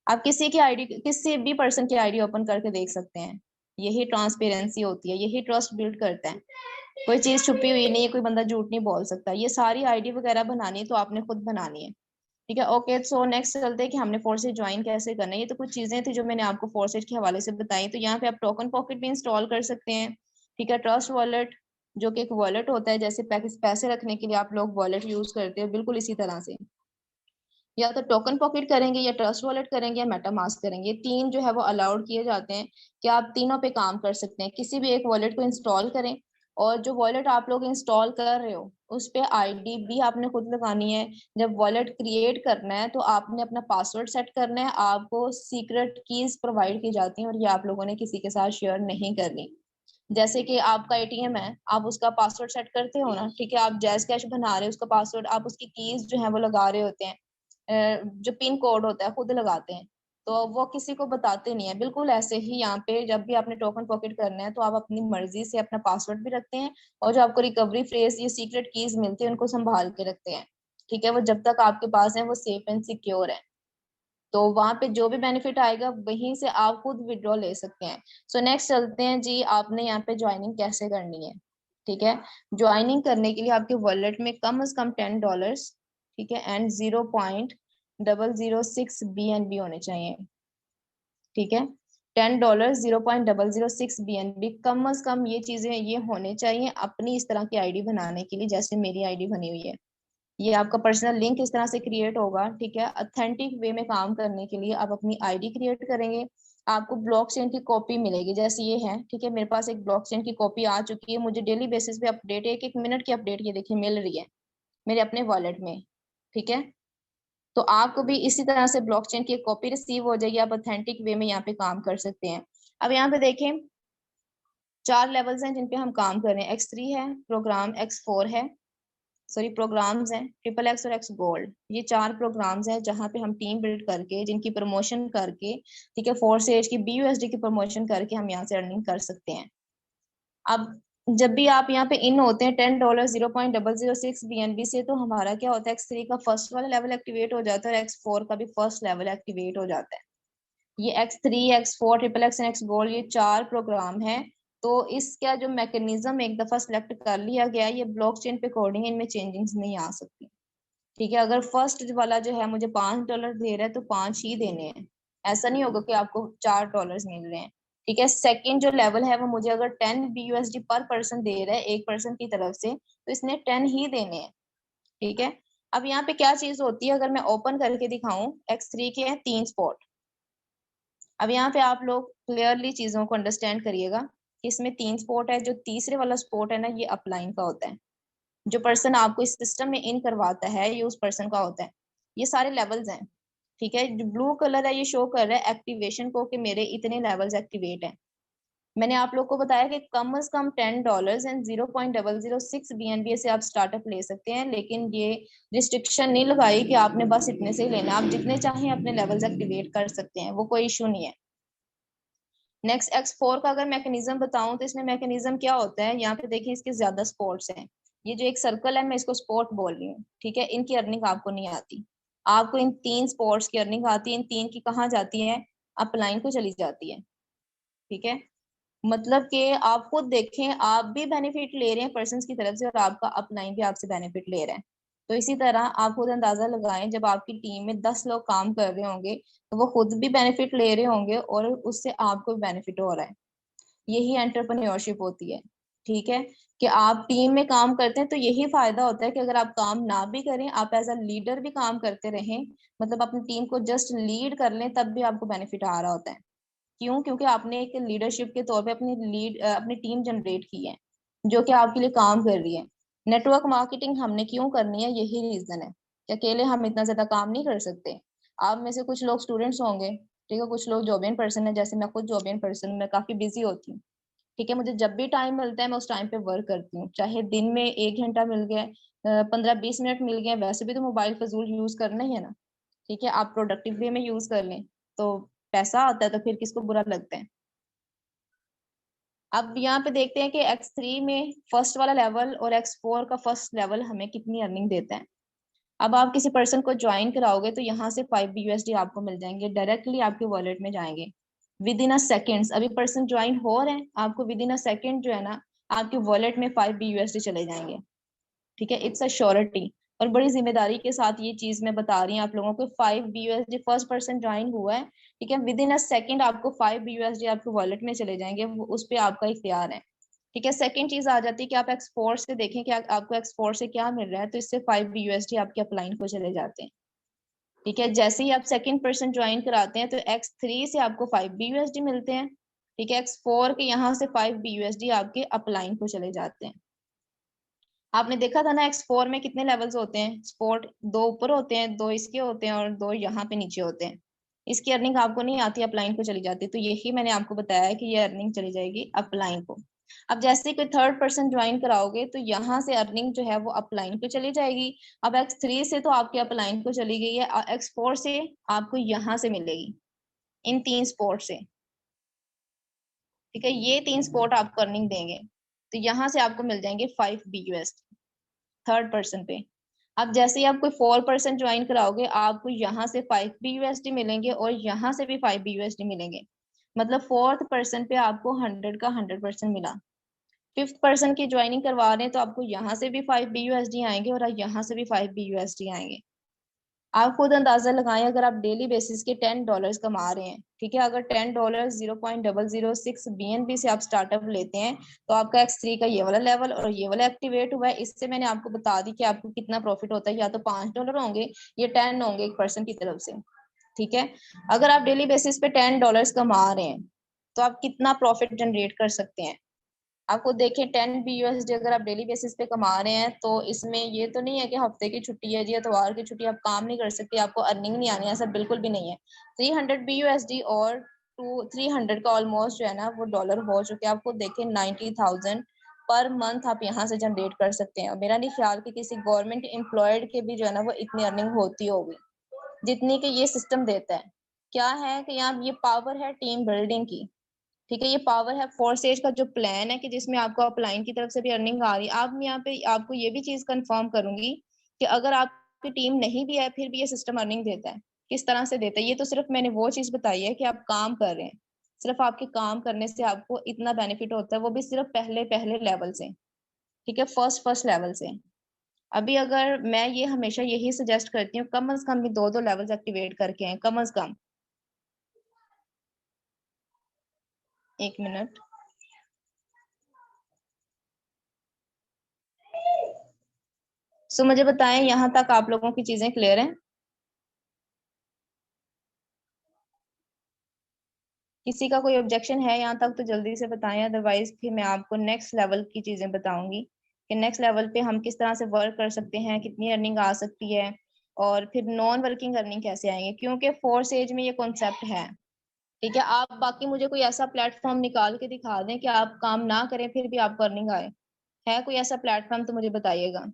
आप किसी की आईडी, किसी भी पर्सन की आईडी ओपन करके देख सकते हैं। यही ट्रांसपेरेंसी होती है, यही ट्रस्ट बिल्ड करता है। कोई चीज छुपी हुई नहीं है, कोई बंदा झूठ नहीं बोल सकता। ये सारी आईडी वगैरह बनानी है तो आपने खुद बनानी है। ठीक है, ओके। सो नेक्स्ट चलते हैं कि हमने फोर्सेज ज्वाइन कैसे करना है। ये तो कुछ चीजें थी जो मैंने आपको फोर्सेज के हवाले से बताई। तो यहाँ पे आप टोकन पॉकेट भी इंस्टॉल कर सकते हैं। ठीक है, ट्रस्ट वॉलेट जो कि एक वॉलेट होता है, जैसे पैसे रखने के लिए आप लोग वॉलेट यूज करते हो, बिल्कुल इसी तरह से। या तो टोकन पॉकेट करेंगे, या ट्रस्ट वॉलेट करेंगे, या मेटामास्क करेंगे। ये तीन जो है वो अलाउड किए जाते हैं कि आप तीनों पे काम कर सकते हैं। किसी भी एक वॉलेट को इंस्टॉल करें, और जो वॉलेट आप लोग इंस्टॉल कर रहे हो उस पे आईडी भी आपने खुद लगानी है। जब वॉलेट क्रिएट करना है तो आपने अपना पासवर्ड सेट करना है। आपको सीक्रेट कीज प्रोवाइड की जाती हैं और ये आप लोगों ने किसी के साथ शेयर नहीं करनी। जैसे कि आपका एटीएम है, आप उसका पासवर्ड सेट करते हो ना, ठीक है, आप जैज कैश बना रहे हो, उसका पासवर्ड आप उसकी कीज जो है वो लगा रहे होते हैं। जो पिन कोड होता है खुद लगाते हैं, तो वो किसी को बताते नहीं है। बिल्कुल ऐसे ही यहाँ पे जब भी आपने टोकन पॉकेट करना है तो आप अपनी मर्जी से अपना पासवर्ड भी रखते हैं, और जो आपको रिकवरी फ्रेज, ये सीक्रेट कीज मिलती है, उनको संभाल के रखते हैं। ठीक है, वो जब तक आपके पास है वो सेफ एंड सिक्योर है। तो वहां पे जो भी बेनिफिट आएगा वहीं से आप खुद विड्रॉ ले सकते हैं। सो नेक्स्ट चलते हैं जी, आपने यहाँ पे ज्वाइनिंग कैसे करनी है। ठीक है, ज्वाइनिंग करने के लिए आपके वॉलेट में कम से कम $10, ठीक है, एंड 0.006 BNB होने चाहिए। ठीक है, $10, 0.006 BNB, कम से कम ये चीजें ये होने चाहिए अपनी इस तरह की आईडी बनाने के लिए, जैसे मेरी आईडी बनी हुई है। ये आपका पर्सनल लिंक इस तरह से क्रिएट होगा। ठीक है, ऑथेंटिक वे में काम करने के लिए आप अपनी आईडी क्रिएट करेंगे। आपको ब्लॉकचेन की कॉपी मिलेगी, जैसे ये है। ठीक है, मेरे पास एक ब्लॉकचेन की कॉपी आ चुकी है। मुझे डेली बेसिस पे अपडेट, एक एक मिनट की अपडेट ये देखिए मिल रही है मेरे अपने वॉलेट में। ठीक है, तो आपको भी इसी तरह से ब्लॉकचेन की एक कॉपी रिसीव हो जाएगी। आप ऑथेंटिक वे में यहाँ पे काम कर सकते हैं। अब यहाँ पे देखें 4 लेवल्स हैं जिन पे हम काम कर रहे हैं। X3 है, प्रोग्राम X4 है, सॉरी प्रोग्राम्स हैं, ट्रिपल एक्स और एक्स गोल्ड। ये 4 प्रोग्राम्स हैं जहां पे हम टीम बिल्ड करके, जिनकी प्रमोशन करके, ठीक है, फोर्स एज की BUSD की प्रमोशन करके हम यहाँ से अर्निंग कर सकते हैं। अब जब भी आप यहाँ पे इन होते हैं $10, 0.006 BNB से, तो हमारा क्या होता है, X3 का फर्स्ट वाला लेवल एक्टिवेट हो जाता है और X4 का भी फर्स्ट लेवल एक्टिवेट हो जाता है। ये X3, X4, triple x and x gold, ये 4 प्रोग्राम है। तो इसका जो मैकेनिज्म एक दफा सिलेक्ट कर लिया गया, ये ब्लॉकचेन पे कोडिंग, इनमें चेंजिंग्स नहीं आ सकती। ठीक है, अगर फर्स्ट वाला जो है मुझे $5 दे रहा है तो 5 ही देने हैं। ऐसा नहीं होगा कि आपको $4 मिल रहे हैं। ठीक है, सेकंड जो लेवल है वो मुझे अगर 10 BUSD पर पर्सन दे रहा है एक पर्सन की तरफ से, तो इसने 10 ही देने हैं। ठीक है, अब यहाँ पे क्या चीज होती है, अगर मैं ओपन करके दिखाऊं, X3 के हैं 3 स्पॉट। अब यहाँ पे आप लोग क्लियरली चीजों को अंडरस्टैंड करिएगा कि इसमें 3 स्पॉट है। जो तीसरे वाला स्पॉट है ना, ये अपलाइन का होता है। जो पर्सन आपको इस सिस्टम में इन करवाता है ये उस पर्सन का होता है। ये सारे लेवल्स हैं। ठीक है, जो ब्लू कलर है ये शो कर रहा है एक्टिवेशन को, कि मेरे इतने लेवल्स एक्टिवेट हैं। मैंने आप लोग को बताया कि कम से कम $10 एंड 0.006 BNB से आप स्टार्टअप ले सकते हैं, लेकिन ये रिस्ट्रिक्शन नहीं लगाई कि आपने बस इतने से ही लेना, आप जितने चाहें अपने लेवल्स एक्टिवेट कर सकते हैं, वो कोई इशू नहीं है। नेक्स्ट X4 का अगर मैकेनिज्म बताऊं तो इसमें मैकेनिज्म क्या होता है, यहाँ पे देखिए इसके ज्यादा स्पोर्ट्स हैं। ये जो एक सर्कल है मैं इसको स्पोर्ट बोल रही हूँ, ठीक है। इनकी अर्निंग आपको नहीं आती, आपको इन 3 स्पोर्ट्स की अर्निंग आती है। इन 3 की कहाँ जाती है, अपलाइन को चली जाती है, ठीक है। मतलब कि आप खुद देखें, आप भी बेनिफिट ले रहे हैं पर्सन की तरफ से और आपका अपलाइन भी आपसे बेनिफिट ले रहा है। तो इसी तरह आप खुद अंदाजा लगाएं, जब आपकी टीम में 10 लोग काम कर रहे होंगे तो वो खुद भी बेनिफिट ले रहे होंगे और उससे आपको भी बेनिफिट हो रहा है। यही एंटरप्रेन्योरशिप होती है, ठीक है। कि आप टीम में काम करते हैं तो यही फायदा होता है कि अगर आप काम ना भी करें, आप एज अ लीडर भी काम करते रहें, मतलब अपनी टीम को जस्ट लीड कर लें, तब भी आपको बेनिफिट आ रहा होता है। क्यों? क्योंकि आपने एक लीडरशिप के तौर पे अपनी टीम जनरेट की है जो कि आपके लिए काम कर रही है। नेटवर्क मार्केटिंग हमने क्यों करनी है, यही रीजन है कि अकेले हम इतना ज्यादा काम नहीं कर सकते। आप में से कुछ लोग स्टूडेंट्स होंगे, ठीक है, कुछ लोग जॉबियन पर्सन है, जैसे मैं खुद जॉबियन पर्सन, मैं काफी बिजी होती हूँ, ठीक है। मुझे जब भी टाइम मिलता है मैं उस टाइम पे वर्क करती हूँ, चाहे दिन में 1 घंटा मिल गया, 15-20 मिनट मिल गए, वैसे भी तो मोबाइल फजूल यूज करना ही है ना, ठीक है। आप प्रोडक्टिव वे में यूज कर लें तो पैसा आता है, तो फिर किसको बुरा लगता है। अब यहाँ पे देखते हैं कि X3 में फर्स्ट वाला लेवल और X4 का फर्स्ट लेवल हमें कितनी अर्निंग देता है। अब आप किसी पर्सन को ज्वाइन कराओगे तो यहाँ से 5 BUSD आपको मिल जाएंगे, डायरेक्टली आपके वॉलेट में जाएंगे विद इन अ सेकेंड्स। अभी पर्सन ज्वाइन हो रहे हैं, आपको विद इन अ सेकेंड जो है ना आपके वॉलेट में 5 BUSD चले जाएंगे, ठीक है। इट्स अ श्योरिटी, और बड़ी जिम्मेदारी के साथ ये चीज मैं बता रही हूँ आप लोगों को। 5 BUSD फर्स्ट पर्सन ज्वाइन हुआ है, ठीक है, विद इन अ सेकेंड आपको 5 BUSD आपके वॉलेट में चले जाएंगे, उस पर आपका इख्तियार है, ठीक है। सेकंड चीज आ जाती है कि आप एक्सपोर्ट से देखें कि आपको एक्सपोर्ट से क्या मिल रहा है, तो इससे 5 BUSD आपके अपलाइन को चले जाते हैं, ठीक है। जैसे ही आप सेकंड पर्सन ज्वाइन कराते हैं तो X3 से आपको 5 BUSD मिलते हैं, ठीक है। X4 के यहाँ से 5 BUSD आपके अपलाइन को चले जाते हैं। आपने देखा था ना X4 में कितने लेवल्स होते हैं, स्पोर्ट 2 ऊपर होते हैं, 2 इसके होते हैं और 2 यहाँ पे नीचे होते हैं। इसकी अर्निंग आपको नहीं आती, अपलाइन को चली जाती है। तो यही मैंने आपको बताया है कि ये अर्निंग चली जाएगी अपलाइन को। अब जैसे ही कोई थर्ड पर्सन ज्वाइन कराओगे तो यहाँ से अर्निंग जो है वो अपलाइन को चली जाएगी। अब X3 से तो आपके अपलाइन को चली गई है, X4 से आपको यहाँ से मिलेगी, इन 3 स्पोर्ट से, ठीक है। ये 3 स्पोर्ट आपको अर्निंग देंगे, तो यहाँ से आपको मिल जाएंगे 5 BUSD थर्ड पर्सन पे। अब जैसे ही आप कोई 4 पर्सन ज्वाइन कराओगे आपको यहाँ से 5 BUSD मिलेंगे और यहाँ से भी 5 BUSD मिलेंगे, मतलब फोर्थ पर्सन पे आपको 100 का 100% मिला। फिफ्थ पर्सन की ज्वाइनिंग करवा रहे हैं तो आपको यहाँ से भी 5 BUSD आएंगे और यहाँ से भी 5 BUSD आएंगे। आप खुद अंदाजा लगाएं, अगर आप डेली बेसिस के $10 कमा रहे हैं, ठीक है, अगर $10 0.006 BNB से आप स्टार्टअप लेते हैं तो आपका X3 का ये वाला लेवल और ये वाला एक्टिवेट हुआ है। इससे मैंने आपको बता दी कि आपको कितना प्रॉफिट होता है, या तो $5 होंगे या 10 होंगे एक पर्सन की तरफ से, ठीक है। अगर आप डेली बेसिस पे $10 कमा रहे हैं तो आप कितना प्रॉफिट जनरेट कर सकते हैं। आपको देखें 10 BUSD अगर आप डेली बेसिस पे कमा रहे हैं तो इसमें ये तो नहीं है कि हफ्ते की छुट्टी है जी, इतवार की छुट्टी आप काम नहीं कर सकते, आपको अर्निंग नहीं आनी है, ऐसा बिल्कुल भी नहीं है। 300 BUSD और 300 का ऑलमोस्ट जो है ना वो डॉलर हो चुके हैं। आपको देखें 90,000 पर मंथ आप यहाँ से जनरेट कर सकते हैं, और मेरा नहीं ख्याल कि किसी गवर्नमेंट एम्प्लॉयड के भी जो है ना वो इतनी अर्निंग होती होगी जितनी कि ये सिस्टम देता है। क्या है कि यहाँ ये पावर है टीम बिल्डिंग की, ठीक है। ये पावर है फोर्स एज का जो प्लान है कि जिसमें आपको अपलाइन की तरफ से भी अर्निंग आ रही है। अब मैं यहाँ पे आपको ये भी चीज कंफर्म करूंगी कि अगर आपकी टीम नहीं भी है फिर भी ये सिस्टम अर्निंग देता है। किस तरह से देता है, ये तो सिर्फ मैंने वो चीज बताई है कि आप काम कर रहे हैं, सिर्फ आपके काम करने से आपको इतना बेनिफिट होता है, वो भी सिर्फ पहले पहले लेवल से, ठीक है, फर्स्ट फर्स्ट लेवल से। अभी अगर मैं ये हमेशा यही सजेस्ट करती हूँ, कम से कम भी 2-2 लेवल्स एक्टिवेट करके हैं, कम से कम। 1 मिनट। सो मुझे बताएं यहाँ तक आप लोगों की चीजें क्लियर हैं? किसी का कोई ऑब्जेक्शन है यहाँ तक तो जल्दी से बताएं, अदरवाइज फिर मैं आपको नेक्स्ट लेवल की चीजें बताऊंगी कि नेक्स्ट लेवल पे हम किस तरह से वर्क कर सकते हैं, कितनी अर्निंग आ सकती है, और फिर नॉन वर्किंग अर्निंग कैसे आएंगे, क्योंकि फोर्स एज में ये कॉन्सेप्ट है। ठीक है, आप बाकी मुझे कोई ऐसा प्लेटफॉर्म निकाल के दिखा दें कि आप काम ना करें फिर भी आपको अर्निंग आए। है कोई ऐसा प्लेटफॉर्म तो मुझे बताइएगा।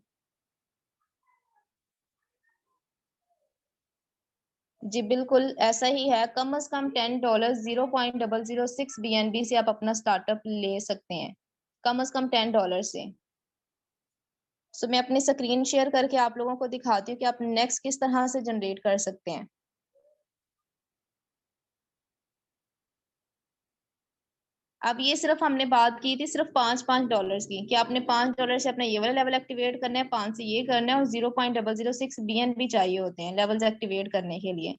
जी बिल्कुल ऐसा ही है, कम से कम $10 0.006 BNB से आप अपना स्टार्टअप ले सकते हैं, कम से कम $10 से। सो मैं अपनी स्क्रीन शेयर करके आप लोगों को दिखाती हूँ कि आप नेक्स्ट किस तरह से जनरेट कर सकते हैं। अब ये सिर्फ हमने बात की थी सिर्फ $5 की, कि आपने $5 से अपना ये वाला लेवल एक्टिवेट करना है, 5 से ये करना है, और 0.006 BNB चाहिए होते हैं लेवल्स एक्टिवेट करने के लिए।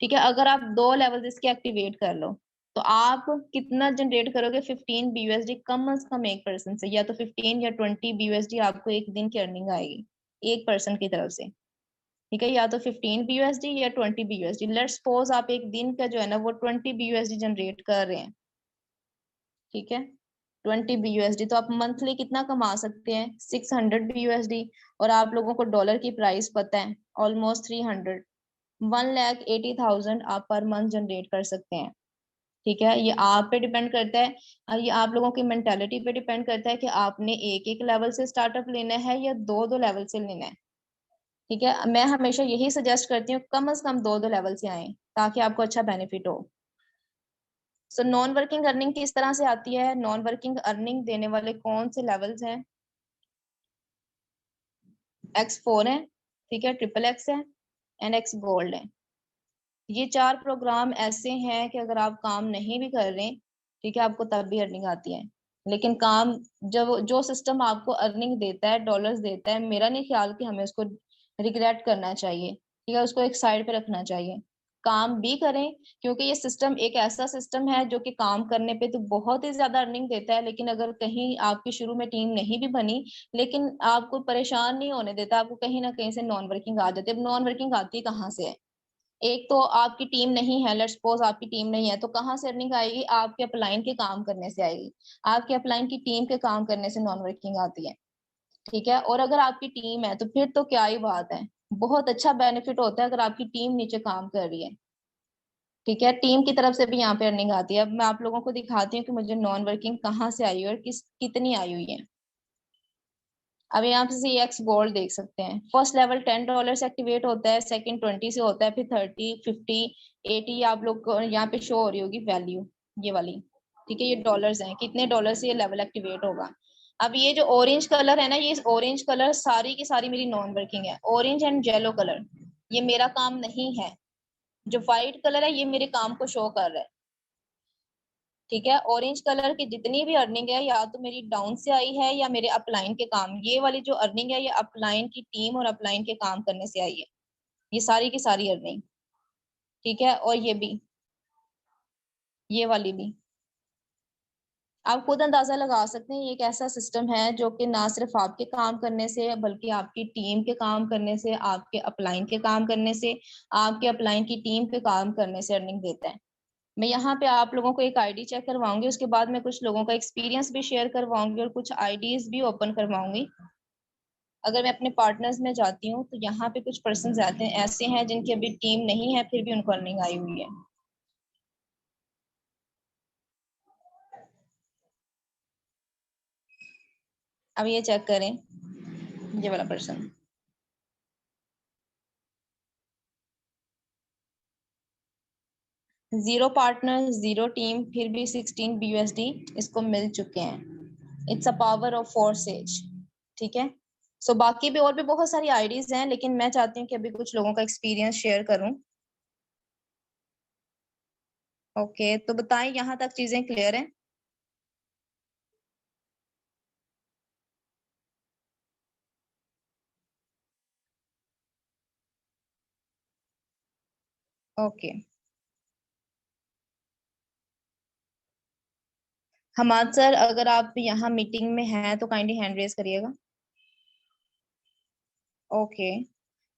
ठीक है, अगर आप 2 लेवल्स इसके एक्टिवेट कर लो तो आप कितना जनरेट करोगे? 15 BUSD कम से कम एक पर्सन से, या तो 15 या 20 BUSD आपको एक दिन की अर्निंग आएगी एक पर्सन की तरफ से। ठीक है, या तो 15 BUSD या 20 BUSD। लेट्स सपोज आप एक दिन का जो है ना वो 20 BUSD जनरेट कर रहे हैं। ठीक है, 20 BUSD तो आप मंथली कितना कमा सकते हैं? 600 BUSD। और आप लोगों को डॉलर की प्राइस पता है, ऑलमोस्ट 300, 1,80,000 आप पर मंथ जनरेट कर सकते हैं। ठीक है, ये आप पे डिपेंड करता है, और ये आप लोगों की मेंटालिटी पे डिपेंड करता है कि आपने एक एक लेवल से स्टार्टअप लेना है या दो दो लेवल से लेना है। ठीक है, मैं हमेशा यही सजेस्ट करती हूँ कम से कम दो दो लेवल से आए ताकि आपको अच्छा बेनिफिट हो। सो नॉन वर्किंग अर्निंग किस तरह से आती है? नॉन वर्किंग अर्निंग देने वाले कौन से लेवल्स हैं? X4 है, ठीक है, XXX है, एंड X गोल्ड है। ये 4 प्रोग्राम ऐसे हैं कि अगर आप काम नहीं भी कर रहे, ठीक है, आपको तब भी अर्निंग आती है। लेकिन काम, जब जो सिस्टम आपको अर्निंग देता है, डॉलर्स देता है, मेरा नहीं ख्याल कि हमें उसको रिग्रेट करना चाहिए। ठीक है, उसको एक साइड पे रखना चाहिए, काम भी करें, क्योंकि ये सिस्टम एक ऐसा सिस्टम है जो कि काम करने पे तो बहुत ही ज्यादा अर्निंग देता है, लेकिन अगर कहीं आपकी शुरू में टीम नहीं भी बनी, लेकिन आपको परेशान नहीं होने देता, आपको कहीं ना कहीं से नॉन वर्किंग आ जाती है। अब नॉन वर्किंग आती कहाँ से है? एक तो आपकी टीम नहीं है, लेट्स सपोज आपकी टीम नहीं है, तो कहाँ से अर्निंग आएगी? आपके अपलाइन के काम करने से आएगी, आपके अपलाइन की टीम के काम करने से नॉन वर्किंग आती है। ठीक है, और अगर आपकी टीम है तो फिर तो क्या ही बात है, बहुत अच्छा बेनिफिट होता है अगर आपकी टीम नीचे काम कर रही है। ठीक है, टीम की तरफ से भी यहाँ पे अर्निंग आती है। अब मैं आप लोगों को दिखाती हूँ कि मुझे नॉन वर्किंग कहाँ से आई है और कितनी आई हुई है। अब यहाँ पे एक्स गोल्ड देख सकते हैं, फर्स्ट लेवल $10 से एक्टिवेट होता है, सेकंड 20 से होता है, फिर 30, 50, 80 आप लोग को यहाँ पे शो हो रही होगी वैल्यू, ये वाली। ठीक है, ये डॉलर्स हैं, कितने डॉलर से ये लेवल एक्टिवेट होगा। अब ये जो ऑरेंज कलर है ना, ये ऑरेंज कलर सारी की सारी मेरी नॉन वर्किंग है, ऑरेंज एंड येलो कलर ये मेरा काम नहीं है। जो व्हाइट कलर है ये मेरे काम को शो कर रहा है। ठीक है, ऑरेंज कलर की जितनी भी अर्निंग है या तो मेरी डाउन से आई है या मेरे अपलाइन के काम, ये वाली जो अर्निंग है ये अपलाइन की टीम और अपलाइन के काम करने से आई है, ये सारी की सारी अर्निंग। ठीक है, और ये भी, ये वाली भी आप खुद अंदाजा लगा सकते हैं। ये एक ऐसा सिस्टम है जो कि ना सिर्फ आपके काम करने से बल्कि आपकी टीम के काम करने से, आपके अपलाइन के काम करने से, आपके अपलाइन की टीम के काम करने से अर्निंग देता है। मैं यहाँ पे आप लोगों को एक आईडी चेक करवाऊंगी, उसके बाद मैं कुछ लोगों का एक्सपीरियंस भी शेयर करवाऊंगी और कुछ आईडीज भी ओपन करवाऊंगी। अगर मैं अपने पार्टनर्स में जाती हूँ तो यहाँ पे कुछ पर्सन आते हैं ऐसे हैं जिनकी अभी टीम नहीं है फिर भी उनको अर्निंग आई हुई है। अब ये चेक करें, ये वाला person, zero partner zero team, फिर भी 16 BUSD इसको मिल चुके हैं। It's a power of forces. ठीक है, सो बाकी भी और भी बहुत सारी आईडीज हैं, लेकिन मैं चाहती हूँ कि अभी कुछ लोगों का एक्सपीरियंस शेयर करूं। ओके, तो बताएं यहाँ तक चीजें क्लियर हैं? ओके, हमाद सर अगर आप यहाँ मीटिंग में हैं तो काइंडली हैंड रेज करिएगा। ओके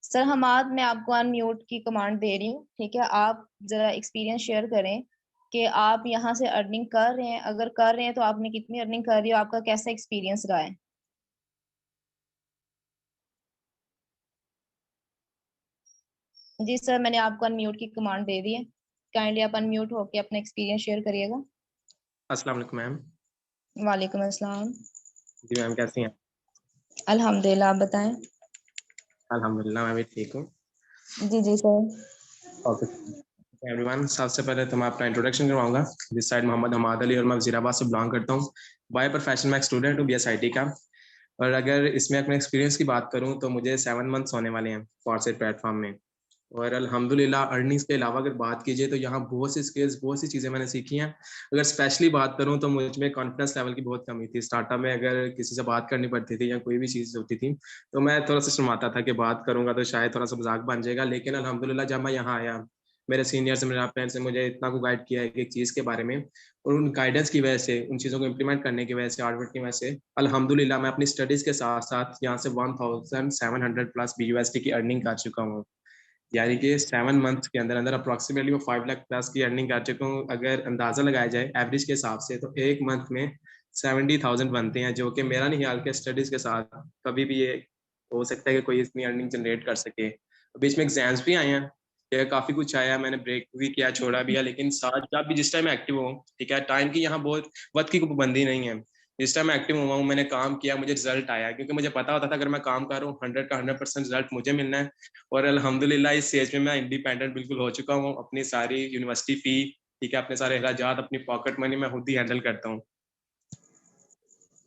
सर, हमाद मैं आपको अनम्यूट की कमांड दे रही हूँ। ठीक है, आप जरा एक्सपीरियंस शेयर करें कि आप यहाँ से अर्निंग कर रहे हैं, अगर कर रहे हैं तो आपने कितनी अर्निंग कर रही हो, आपका कैसा एक्सपीरियंस रहा है? जी सर, मैंने आपको अनम्यूट की कमांड दे दी है। काइंडली आप अनम्यूट होके अपना एक्सपीरियंस शेयर करिएगा। अस्सलाम वालेकुम मैम। वालेकुम अस्सलाम। जी मैम कैसी हैं? अल्हम्दुलिल्लाह, आप बताएं। अल्हम्दुलिल्लाह मैं भी ठीक हूँ। जी जी सर। ओके एवरीवन, सबसे पहले तो मैं अपना इंट्रोडक्शन करवाऊंगा। दिस साइड मोहम्मद हमाद अली और मैं वजीराबाद से बिलोंग करता हूँ। बाय प्रोफेशन मैं एक स्टूडेंट हूँ BSIT का। और अगर इसमें अपने एक्सपीरियंस की बात करूँ तो मुझे 7 मंथ्स होने वाले हैं फॉरसेट प्लेटफॉर्म में। और अल्हम्दुलिल्लाह अर्निंग्स के अलावा अगर बात कीजिए तो यहाँ बहुत सी स्किल्स, बहुत सी चीज़ें मैंने सीखी हैं। अगर स्पेशली बात करूँ तो मुझ में कॉन्फिडेंस लेवल की बहुत कमी थी। स्टार्टअप में अगर किसी से बात करनी पड़ती थी या कोई भी चीज़ होती थी तो मैं थोड़ा सा शर्माता था कि बात करूंगा तो शायद थोड़ा सा मजाक बन जाएगा। लेकिन अल्हम्दुलिल्लाह जब मैं यहाँ आया, मेरे सीनियर से, मेरे फ्रेंड्स ने मुझे इतना को गाइड किया है एक चीज़ के बारे में, और उन गाइडेंस की वजह से, उन चीज़ों को इम्प्लीमेंट करने की वजह से, हार्डवर्क की वजह से अल्हम्दुलिल्लाह मैं अपनी स्टडीज़ के साथ साथ यहाँ से 1700 प्लस BUSD की अर्निंग कर चुका हूँ। यानी कि 7 मंथ के अंदर अंदर अप्रोक्सीमेटली वो 5 लाख प्लस की अर्निंग कर चुका हूँ। अगर अंदाजा लगाया जाए एवरेज के हिसाब से तो एक मंथ में 70,000 बनते हैं, जो कि मेरा नहीं ख्याल के स्टडीज के साथ कभी भी ये हो सकता है कि कोई इतनी अर्निंग जनरेट कर सके। बीच में एग्जाम्स भी आए हैं, कि काफी कुछ आया, मैंने ब्रेक भी किया, छोड़ा भी है, लेकिन साथ जब भी जिस टाइम एक्टिव हो, ठीक है, टाइम की यहाँ बहुत वक्त की कोई पाबंदी नहीं है। जिस टाइम मैं एक्टिव हुआ हूँ, मैंने काम किया, मुझे रिजल्ट आया, क्योंकि मुझे पता होता था अगर मैं काम कर रहा हूँ 100 का 100% रिजल्ट मुझे मिलना है। और अल्हम्दुलिल्लाह इस स्टेज में मैं इंडिपेंडेंट बिल्कुल हो चुका हूँ। अपनी सारी यूनिवर्सिटी फी, ठीक है, अपने सारे अखराजात, अपनी पॉकेट मनी मैं खुद ही हैंडल करता हूँ।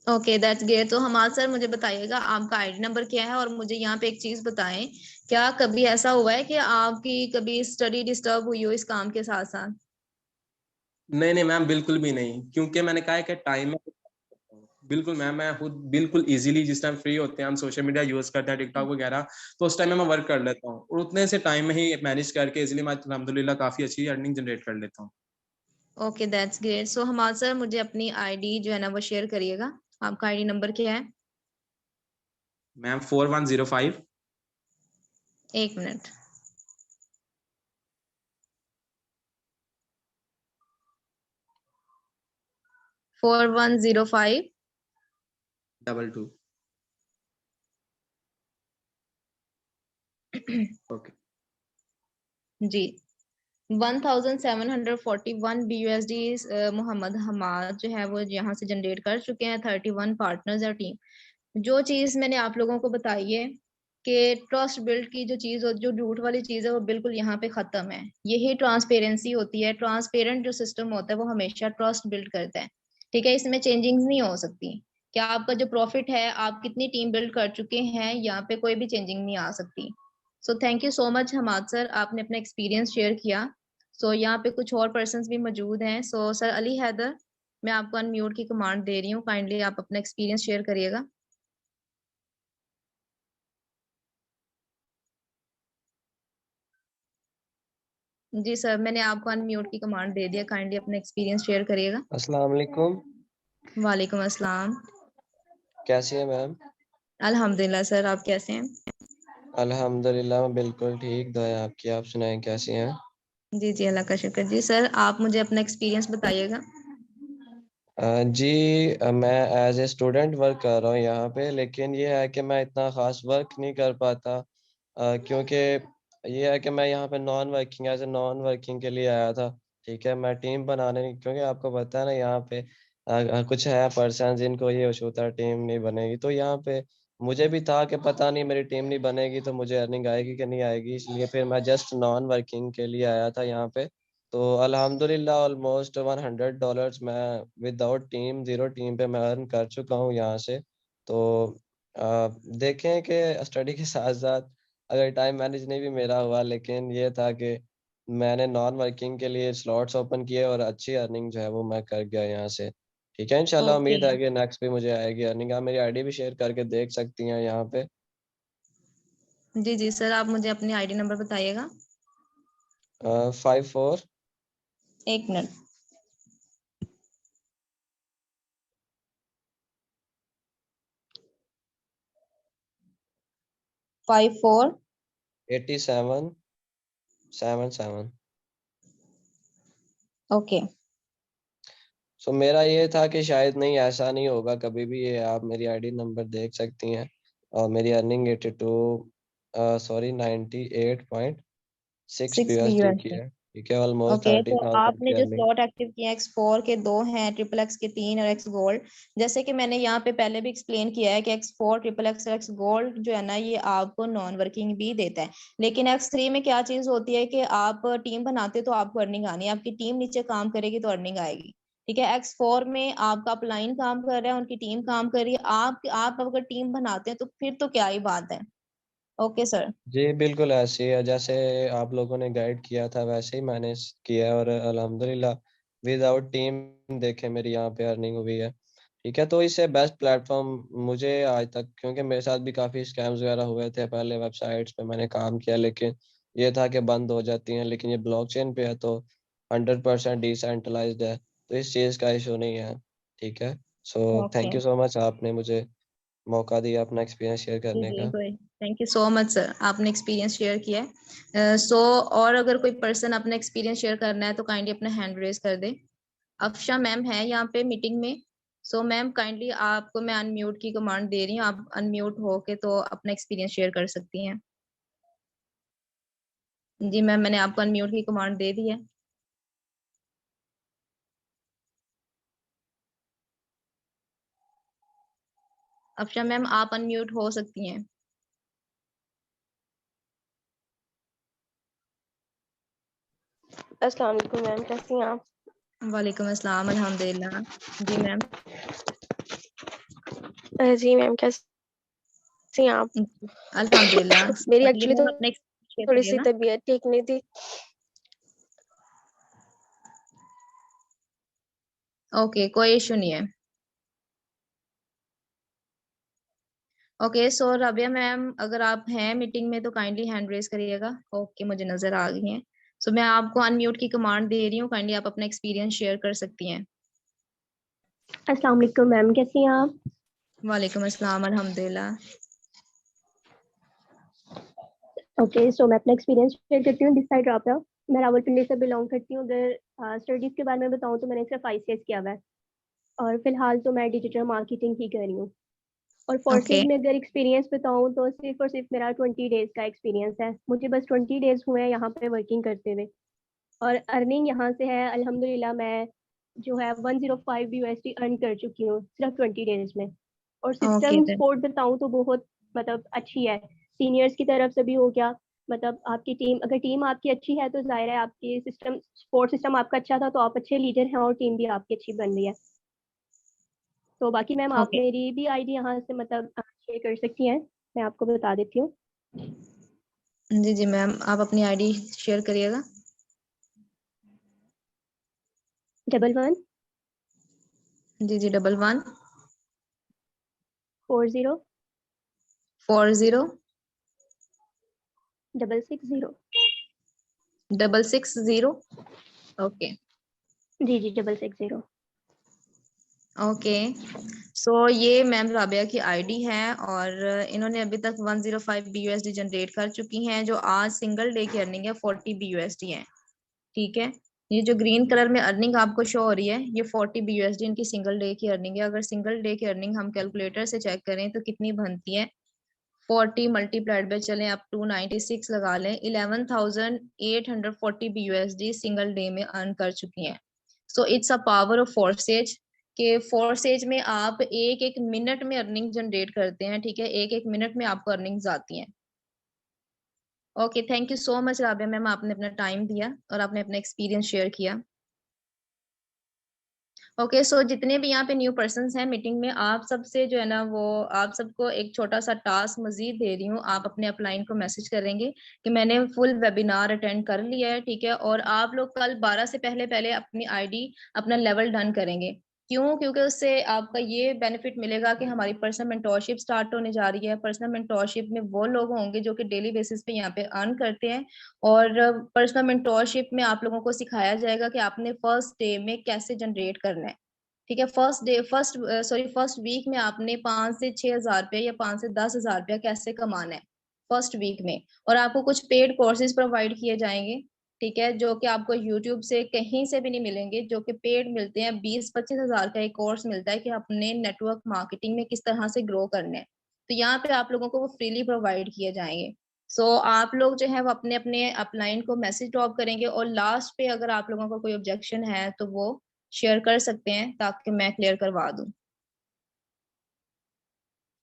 Okay that's great. तो हमाद सर मुझे बताइएगा आपका आईडी नंबर क्या है, और मुझे यहाँ पे एक चीज बताएं, क्या कभी ऐसा हुआ है कि आपकी कभी स्टडी डिस्टर्ब हुई हो इस काम के साथ साथ? नहीं नहीं मैम, बिल्कुल भी नहीं, क्योंकि मैंने कहा है कि टाइम में बिल्कुल मैम, मैं खुद बिल्कुल इजीली जिस टाइम फ्री होते हैं, हम सोशल मीडिया यूज करते हैं, टिकटॉक वगैरह, तो उस टाइम में मैं वर्क कर लेता हूँ और उतने से टाइम में ही मैनेज करके इजीली मैं अल्हम्दुलिल्लाह काफी अच्छी अर्निंग जनरेट कर लेता हूँ। Okay that's great. So Hamad sir मुझे अपनी आईडी जो है ना वो शेयर करिएगा। आपका आईडी नंबर क्या है? मैम 4105। एक मिनट। 4105। 22। ओके जी। 1741 BUSD मोहम्मद हमाद जो है वो यहाँ से जनरेट कर चुके हैं। 31 पार्टनर्स और टीम। जो चीज मैंने आप लोगों को बताई है कि ट्रस्ट बिल्ड की जो चीज हो, जो झूठ वाली चीज है, वो बिल्कुल यहाँ पे खत्म है। यही ट्रांसपेरेंसी होती है। ट्रांसपेरेंट जो सिस्टम होता है वो हमेशा ट्रस्ट बिल्ड करता है। ठीक है, इसमें चेंजिंग नहीं हो सकती। क्या आपका जो प्रॉफिट है, आप कितनी टीम बिल्ड कर चुके हैं, यहाँ पे कोई भी चेंजिंग नहीं आ सकती। So thank you so much Hamad sir, आपने अपना एक्सपीरियंस शेयर किया। सो यहाँ पे कुछ और पर्सन्स भी मौजूद हैं। सो सर अली हैदर, मैं आपको अनम्यूट की कमांड दे रही हूँ, काइंडली आप अपना एक्सपीरियंस शेयर करिएगा। जी सर, मैंने आपको अनम्यूट की कमांड दे दिया, काइंडली अपना एक्सपीरियंस शेयर करिएगा। अस्सलाम वालेकुम। वालेकुम अस्सलाम। कैसी है मैम? अल्हम्दुलिल्लाह सर, आप कैसे हैं? अल्हम्दुलिल्लाह मैं बिल्कुल ठीक। दुआ है आपकी। आप सुनाएं कैसी हैं? जी जी, अल्लाह का शुक्र। जी सर, आप मुझे अपना एक्सपीरियंस बताइएगा। जी, मैं एज ए स्टूडेंट वर्क कर रहा हूँ यहाँ पे, लेकिन ये है कि मैं इतना ख़ास वर्क नहीं कर पाता, क्योंकि ये है कि मैं यहाँ पे non working, as a non working के लिए आया था। ठीक है, मैं टीम बनाने नहीं, क्योंकि आपको पता है ना यहाँ पे कुछ है पर्सन जिनको ये इशू होता है टीम नहीं बनेगी, तो यहाँ पे मुझे भी था कि पता नहीं मेरी टीम नहीं बनेगी तो मुझे अर्निंग आएगी कि नहीं आएगी, इसलिए फिर मैं जस्ट नॉन वर्किंग के लिए आया था यहाँ पे। तो अल्हम्दुलिल्लाह ऑलमोस्ट $100 मैं विदाउट टीम, जीरो टीम पे मैं अर्न कर चुका हूँ यहाँ से। तो देखें कि स्टडी के साथ साथ अगर टाइम मैनेज नहीं भी मेरा हुआ, लेकिन ये था कि मैंने नॉन वर्किंग के लिए स्लॉट्स ओपन किए और अच्छी अर्निंग जो है वो मैं कर गया यहाँ से। ठीक है, इंशाल्लाह ओके। उम्मीद है कि नेक्स्ट भी मुझे आएगी अर्निंग। आप मेरी आईडी भी शेयर करके देख सकती हैं यहाँ पे। जी जी सर, आप मुझे अपनी आईडी नंबर बताइएगा। 54। एक मिनट। 54। 8777। ओके। सो मेरा ये था कि शायद नहीं, ऐसा नहीं होगा कभी भी, ये आप मेरी आईडी नंबर देख सकती हैं। और मेरी अर्निंग 92 सॉरी 98.6 6 BUSD की BUSD। है। ठीक है, ऑलमोस्ट ओके, तो 30,000 आपने जो ईयरली। स्लॉट एक्टिव किए X4 के 2 हैं, XXX के 3 और X गोल्ड, जैसे कि मैंने यहाँ पे पहले भी एक्सप्लेन किया है कि X4, XXX और X गोल्ड जो है ना, ये आपको नॉन वर्किंग भी देता है। लेकिन X3 में क्या चीज होती है कि आप टीम बनाते तो आपको अर्निंग आनी है, आपकी टीम नीचे काम करेगी तो अर्निंग आएगी। ठीक है, X4 में आपका अपलाइन काम कर रहा है, उनकी टीम काम कर रही है, आप अगर टीम बनाते हैं तो फिर तो क्या ही बात है। Okay sir. जी बिल्कुल ऐसे ही है, जैसे आप लोगों ने गाइड किया था वैसे ही मैंने किया है, और अल्हम्दुलिल्लाह विदाउट टीम देखे मेरी यहाँ पे अर्निंग हुई है। ठीक है, तो इससे बेस्ट प्लेटफॉर्म मुझे आज तक, क्योंकि मेरे साथ भी काफ़ी स्कैम्स वगैरह हुए थे पहले, वेबसाइट्स पे मैंने काम किया लेकिन ये था कि बंद हो जाती हैं, लेकिन ये ब्लॉकचेन पे है तो 100% डिसेंट्रलाइज्ड है, तो इस चीज़ का इशू नहीं है। ठीक है, so okay thank you so much, आपने मुझे मौका दिया अपना एक्सपीरियंस शेयर जी करने जी, का। कोई thank you so much sir, आपने एक्सपीरियंस शेयर किया है। और अगर कोई पर्सन अपना एक्सपीरियंस शेयर करना है तो काइंडली अपना हैंड रेज कर दे। अफशा मैम है यहाँ पे मीटिंग में। सो मैम काइंडली आपको मैं अनम्यूट की कमांड दे रही हूँ, आप अनम्यूट हो के तो अपना एक्सपीरियंस शेयर कर सकती हैं। जी मैम, मैंने आपको अनम्यूट की कमांड दे दी है। अफशा मैम आप अनम्यूट हो सकती हैं। अस्सलाम वालेकुम मैम, कैसी हैं आप? वालेकुम अस्सलाम, अल्हम्दुलिल्लाह। जी मैम। जी मैम, कैसी हैं आप? अल्हम्दुलिल्लाह। मेरी बताइए एक्चुअली मैम, अपना एक्सपीरियंस शेयर थोड़ी सी करिएगा। तबीयत ठीक नहीं थी। ओके, कोई इशू नहीं है। ओके, सो रबिया मैम अगर आप हैं मीटिंग में तो काइंडली हैंड रेज करिएगा। ओके, मुझे नजर आ गई हैं। सो मैं आपको अनम्यूट की कमांड दे रही हूँ, काइंडली आप अपना एक्सपीरियंस शेयर कर सकती हैं। अस्सलाम वालेकुम मैम, कैसी हैं आप? वालेकुम अस्सलाम, अल्हम्दुलिल्लाह। ओके, सो मैं अपना एक्सपीरियंस शेयर करती हूँ। दिस साइड राबिया, मैं रावलपिंडी से बिलोंग करती हूँ। अगर स्टडीज़ के बारे में बताऊँ तो मैंने सिर्फ ICS किया हुआ है और फिलहाल तो मैं डिजिटल मार्केटिंग ही कर रही हूँ। और ओके फोर्सेज में अगर एक्सपीरियंस बताऊँ तो सिर्फ और सिर्फ मेरा 20 डेज का एक्सपीरियंस है। मुझे बस 20 डेज हुए हैं यहाँ पे वर्किंग करते हुए, और अर्निंग यहाँ से है अल्हम्दुलिल्लाह। मैं जो है 105 USD अर्न कर चुकी हूँ सिर्फ 20 डेज में। और ओके सिस्टम सपोर्ट बताऊँ तो बहुत मतलब अच्छी है, सीनियर्स की तरफ से भी हो गया। मतलब आपकी टीम, अगर टीम आपकी अच्छी है तो जाहिर है आपकी सिस्टम सपोर्ट सिस्टम आपका अच्छा था तो आप अच्छे लीडर हैं और टीम भी आपकी अच्छी बन रही है। तो बाकी मैम आप ओके। मेरी भी आईडी यहाँ से मतलब शेयर कर सकती हैं, मैं आपको बता देती हूँ। जी जी मैम, आप अपनी आईडी शेयर करिएगा। 11 जी जी, 11 40 40 660। 660। ओके जी जी, 660। ओके। सो ये मैम राबिया की आईडी है और इन्होंने अभी तक 105 BUSD जनरेट कर चुकी हैं, जो आज सिंगल डे की अर्निंग है 40 BUSD है। ठीक है, ये जो ग्रीन कलर में अर्निंग आपको शो हो रही है ये 40 BUSD इनकी सिंगल डे की अर्निंग है। अगर सिंगल डे की अर्निंग हम कैलकुलेटर से चेक करें तो कितनी बनती है, 40 मल्टीप्लाइड बाय चलें आप 296 लगा लें, 11,840 BUSD सिंगल डे में अर्न कर चुकी हैं। So it's a power of forces के फोर्सेज में आप एक एक मिनट में अर्निंग जनरेट करते हैं। ठीक है, एक एक मिनट में आपको अर्निंग्स आती हैं। Okay, thank you so much Rabia ma'am, आपने अपना टाइम दिया और आपने अपना एक्सपीरियंस शेयर किया। ओके, सो जितने भी यहाँ पे न्यू पर्सन्स हैं मीटिंग में, आप सबसे जो है ना वो आप सबको एक छोटा सा टास्क मजीद दे रही हूँ। आप अपने अपलाइन को मैसेज करेंगे कि मैंने फुल वेबिनार अटेंड कर लिया है। ठीक है, और आप लोग कल 12 से पहले पहले अपनी आईडी अपना लेवल डन करेंगे। क्यों? क्योंकि उससे आपका ये बेनिफिट मिलेगा कि हमारी पर्सनल मेंटोरशिप स्टार्ट होने जा रही है। पर्सनल मेंटोरशिप में वो लोग होंगे जो कि डेली बेसिस पे यहाँ पे अर्न करते हैं, और पर्सनल मेंटोरशिप में आप लोगों को सिखाया जाएगा कि आपने फर्स्ट डे में कैसे जनरेट करना है। ठीक है, फर्स्ट वीक में आपने 5 से 6 हज़ार रुपया या 5 से 10 हज़ार रुपया कैसे कमाना है फर्स्ट वीक में। और आपको कुछ पेड कोर्सेज प्रोवाइड किए जाएंगे। ठीक है, जो कि आपको यूट्यूब से कहीं से भी नहीं मिलेंगे, जो कि पेड मिलते हैं। 20-25 हज़ार का एक कोर्स मिलता है कि अपने नेटवर्क मार्केटिंग में किस तरह से ग्रो करना है। तो यहाँ पे आप लोगों को वो फ्रीली प्रोवाइड किए जाएंगे। आप लोग जो है वो अपने अपने अपलाइन को मैसेज ड्रॉप करेंगे और लास्ट पे अगर आप लोगों को कोई ऑब्जेक्शन है तो वो शेयर कर सकते हैं ताकि मैं क्लियर करवा दूं।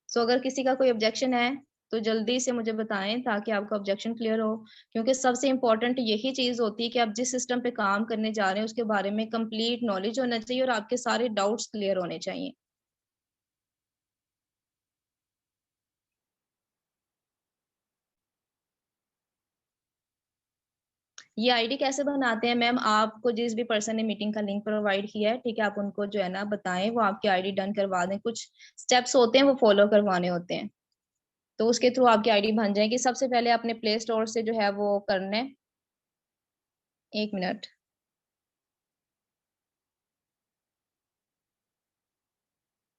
अगर किसी का कोई ऑब्जेक्शन है तो जल्दी से मुझे बताएं ताकि आपका ऑब्जेक्शन क्लियर हो, क्योंकि सबसे इम्पोर्टेंट यही चीज होती है कि आप जिस सिस्टम पे काम करने जा रहे हैं उसके बारे में कंप्लीट नॉलेज होना चाहिए और आपके सारे डाउट्स क्लियर होने चाहिए। ये आईडी कैसे बनाते हैं मैम, आपको जिस भी पर्सन ने मीटिंग का लिंक प्रोवाइड किया है, ठीक है, आप उनको जो है ना बताएं, वो आपकी आईडी डन करवा दें। कुछ स्टेप्स होते हैं वो फॉलो करवाने होते हैं, तो उसके थ्रू आपकी आईडी बन जाएगी। सबसे पहले अपने प्ले स्टोर से जो है वो करना है। 1 मिनट।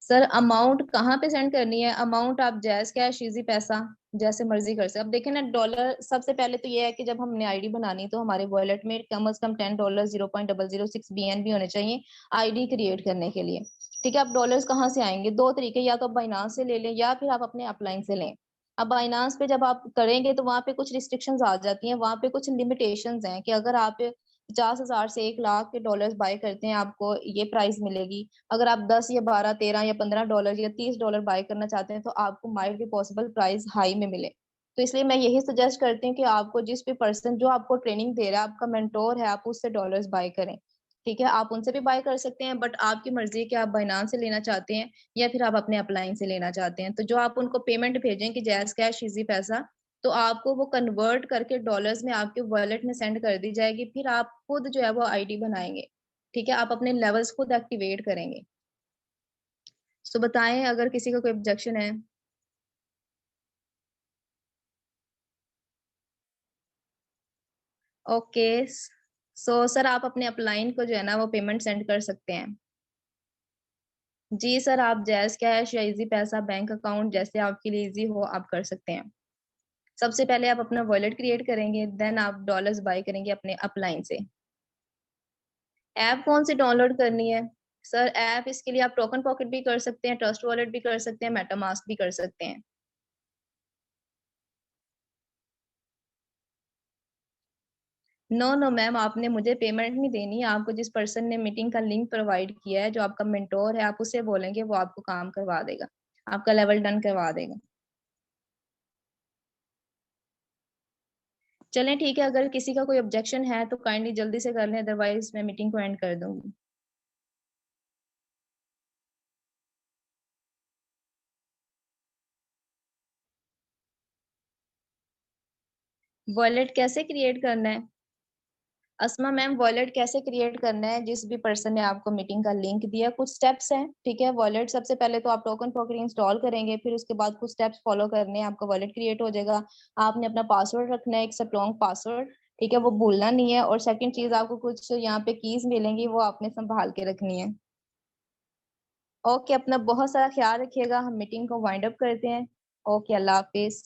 सर अमाउंट कहाँ पे सेंड करनी है? अमाउंट आप जैस कैश, इजी पैसा, जैसे मर्जी कर सकते। अब देखें ना, डॉलर सबसे पहले तो ये है कि जब हमने आईडी बनानी तो हमारे वॉलेट में कम से कम $10 0.006 BNB होने चाहिए आईडी क्रिएट करने के लिए। ठीक है, अब डॉलर्स कहाँ से आएंगे? दो तरीके, या तो आप बाइनांस से ले लें या फिर आप अपने अपलाइन से लें। अब बाइनांस पे जब आप करेंगे तो वहां पे कुछ रिस्ट्रिक्शंस आ जाती हैं, वहां पे कुछ लिमिटेशंस हैं कि अगर आप 50,000 से 1 लाख के डॉलर्स बाय करते हैं आपको ये प्राइस मिलेगी। अगर आप 10 या 12 13 या $15 या $30 बाय करना चाहते हैं तो आपको माइट भी पॉसिबल प्राइस हाई में मिले। तो इसलिए मैं यही सजेस्ट करती हूँ कि आपको जिस भी पर्सन जो आपको ट्रेनिंग दे रहा है, आपका मेंटोर है, आप उससे डॉलर्स बाय करें। ठीक है, आप उनसे भी बाय कर सकते हैं, बट आपकी मर्जी है कि आप बाइनांस से लेना चाहते हैं या फिर आप अपने अपलाइन से लेना चाहते हैं। तो जो आप उनको पेमेंट भेजें कि जैस कैश, इजी पैसा, तो आपको वो कन्वर्ट करके डॉलर्स में आपके वॉलेट में सेंड कर दी जाएगी। फिर आप खुद जो है वो आईडी बनाएंगे। ठीक है, आप अपने लेवल्स खुद एक्टिवेट करेंगे। बताएं अगर किसी का कोई ऑब्जेक्शन है। ओके, सर आप अपने अपलाइन को जो है ना वो पेमेंट सेंड कर सकते हैं। जी सर, आप जैस कैश या इजी पैसा, बैंक अकाउंट, जैसे आपके लिए इजी हो आप कर सकते हैं। सबसे पहले आप अपना वॉलेट क्रिएट करेंगे, देन आप डॉलर्स बाय करेंगे अपने अपलाइन से। ऐप कौन सी डाउनलोड करनी है? सर ऐप इसके लिए आप टोकन पॉकेट भी कर सकते हैं, ट्रस्ट वॉलेट भी कर सकते हैं, मेटामास्क भी कर सकते हैं। नो नो मैम, आपने मुझे पेमेंट नहीं देनी। आपको जिस पर्सन ने मीटिंग का लिंक प्रोवाइड किया है, जो आपका मेंटोर है, आप उसे बोलेंगे, वो आपको काम करवा देगा, आपका लेवल डन करवा देगा। चलें ठीक है, अगर किसी का कोई ऑब्जेक्शन है तो काइंडली जल्दी से कर लें, अदरवाइज मैं मीटिंग को एंड कर दूंगी। वॉलेट कैसे क्रिएट करना है? अस्मा मैम, वॉलेट कैसे क्रिएट करना है, जिस भी पर्सन ने आपको मीटिंग का लिंक दिया, कुछ स्टेप्स हैं। ठीक है, वॉलेट सबसे पहले तो आप टोकन पॉकेट इंस्टॉल करेंगे, फिर उसके बाद कुछ स्टेप्स फॉलो करने हैं, आपका वॉलेट क्रिएट हो जाएगा। आपने अपना पासवर्ड रखना है, एक स्ट्रॉन्ग पासवर्ड, ठीक है, वो भूलना नहीं है। और सेकंड चीज, आपको कुछ यहाँ पे कीज मिलेंगी, वो आपने संभाल के रखनी है। ओके, अपना बहुत सारा ख्याल रखिएगा। हम मीटिंग को वाइंड अप करते हैं। ओके, अल्लाह हाफिज।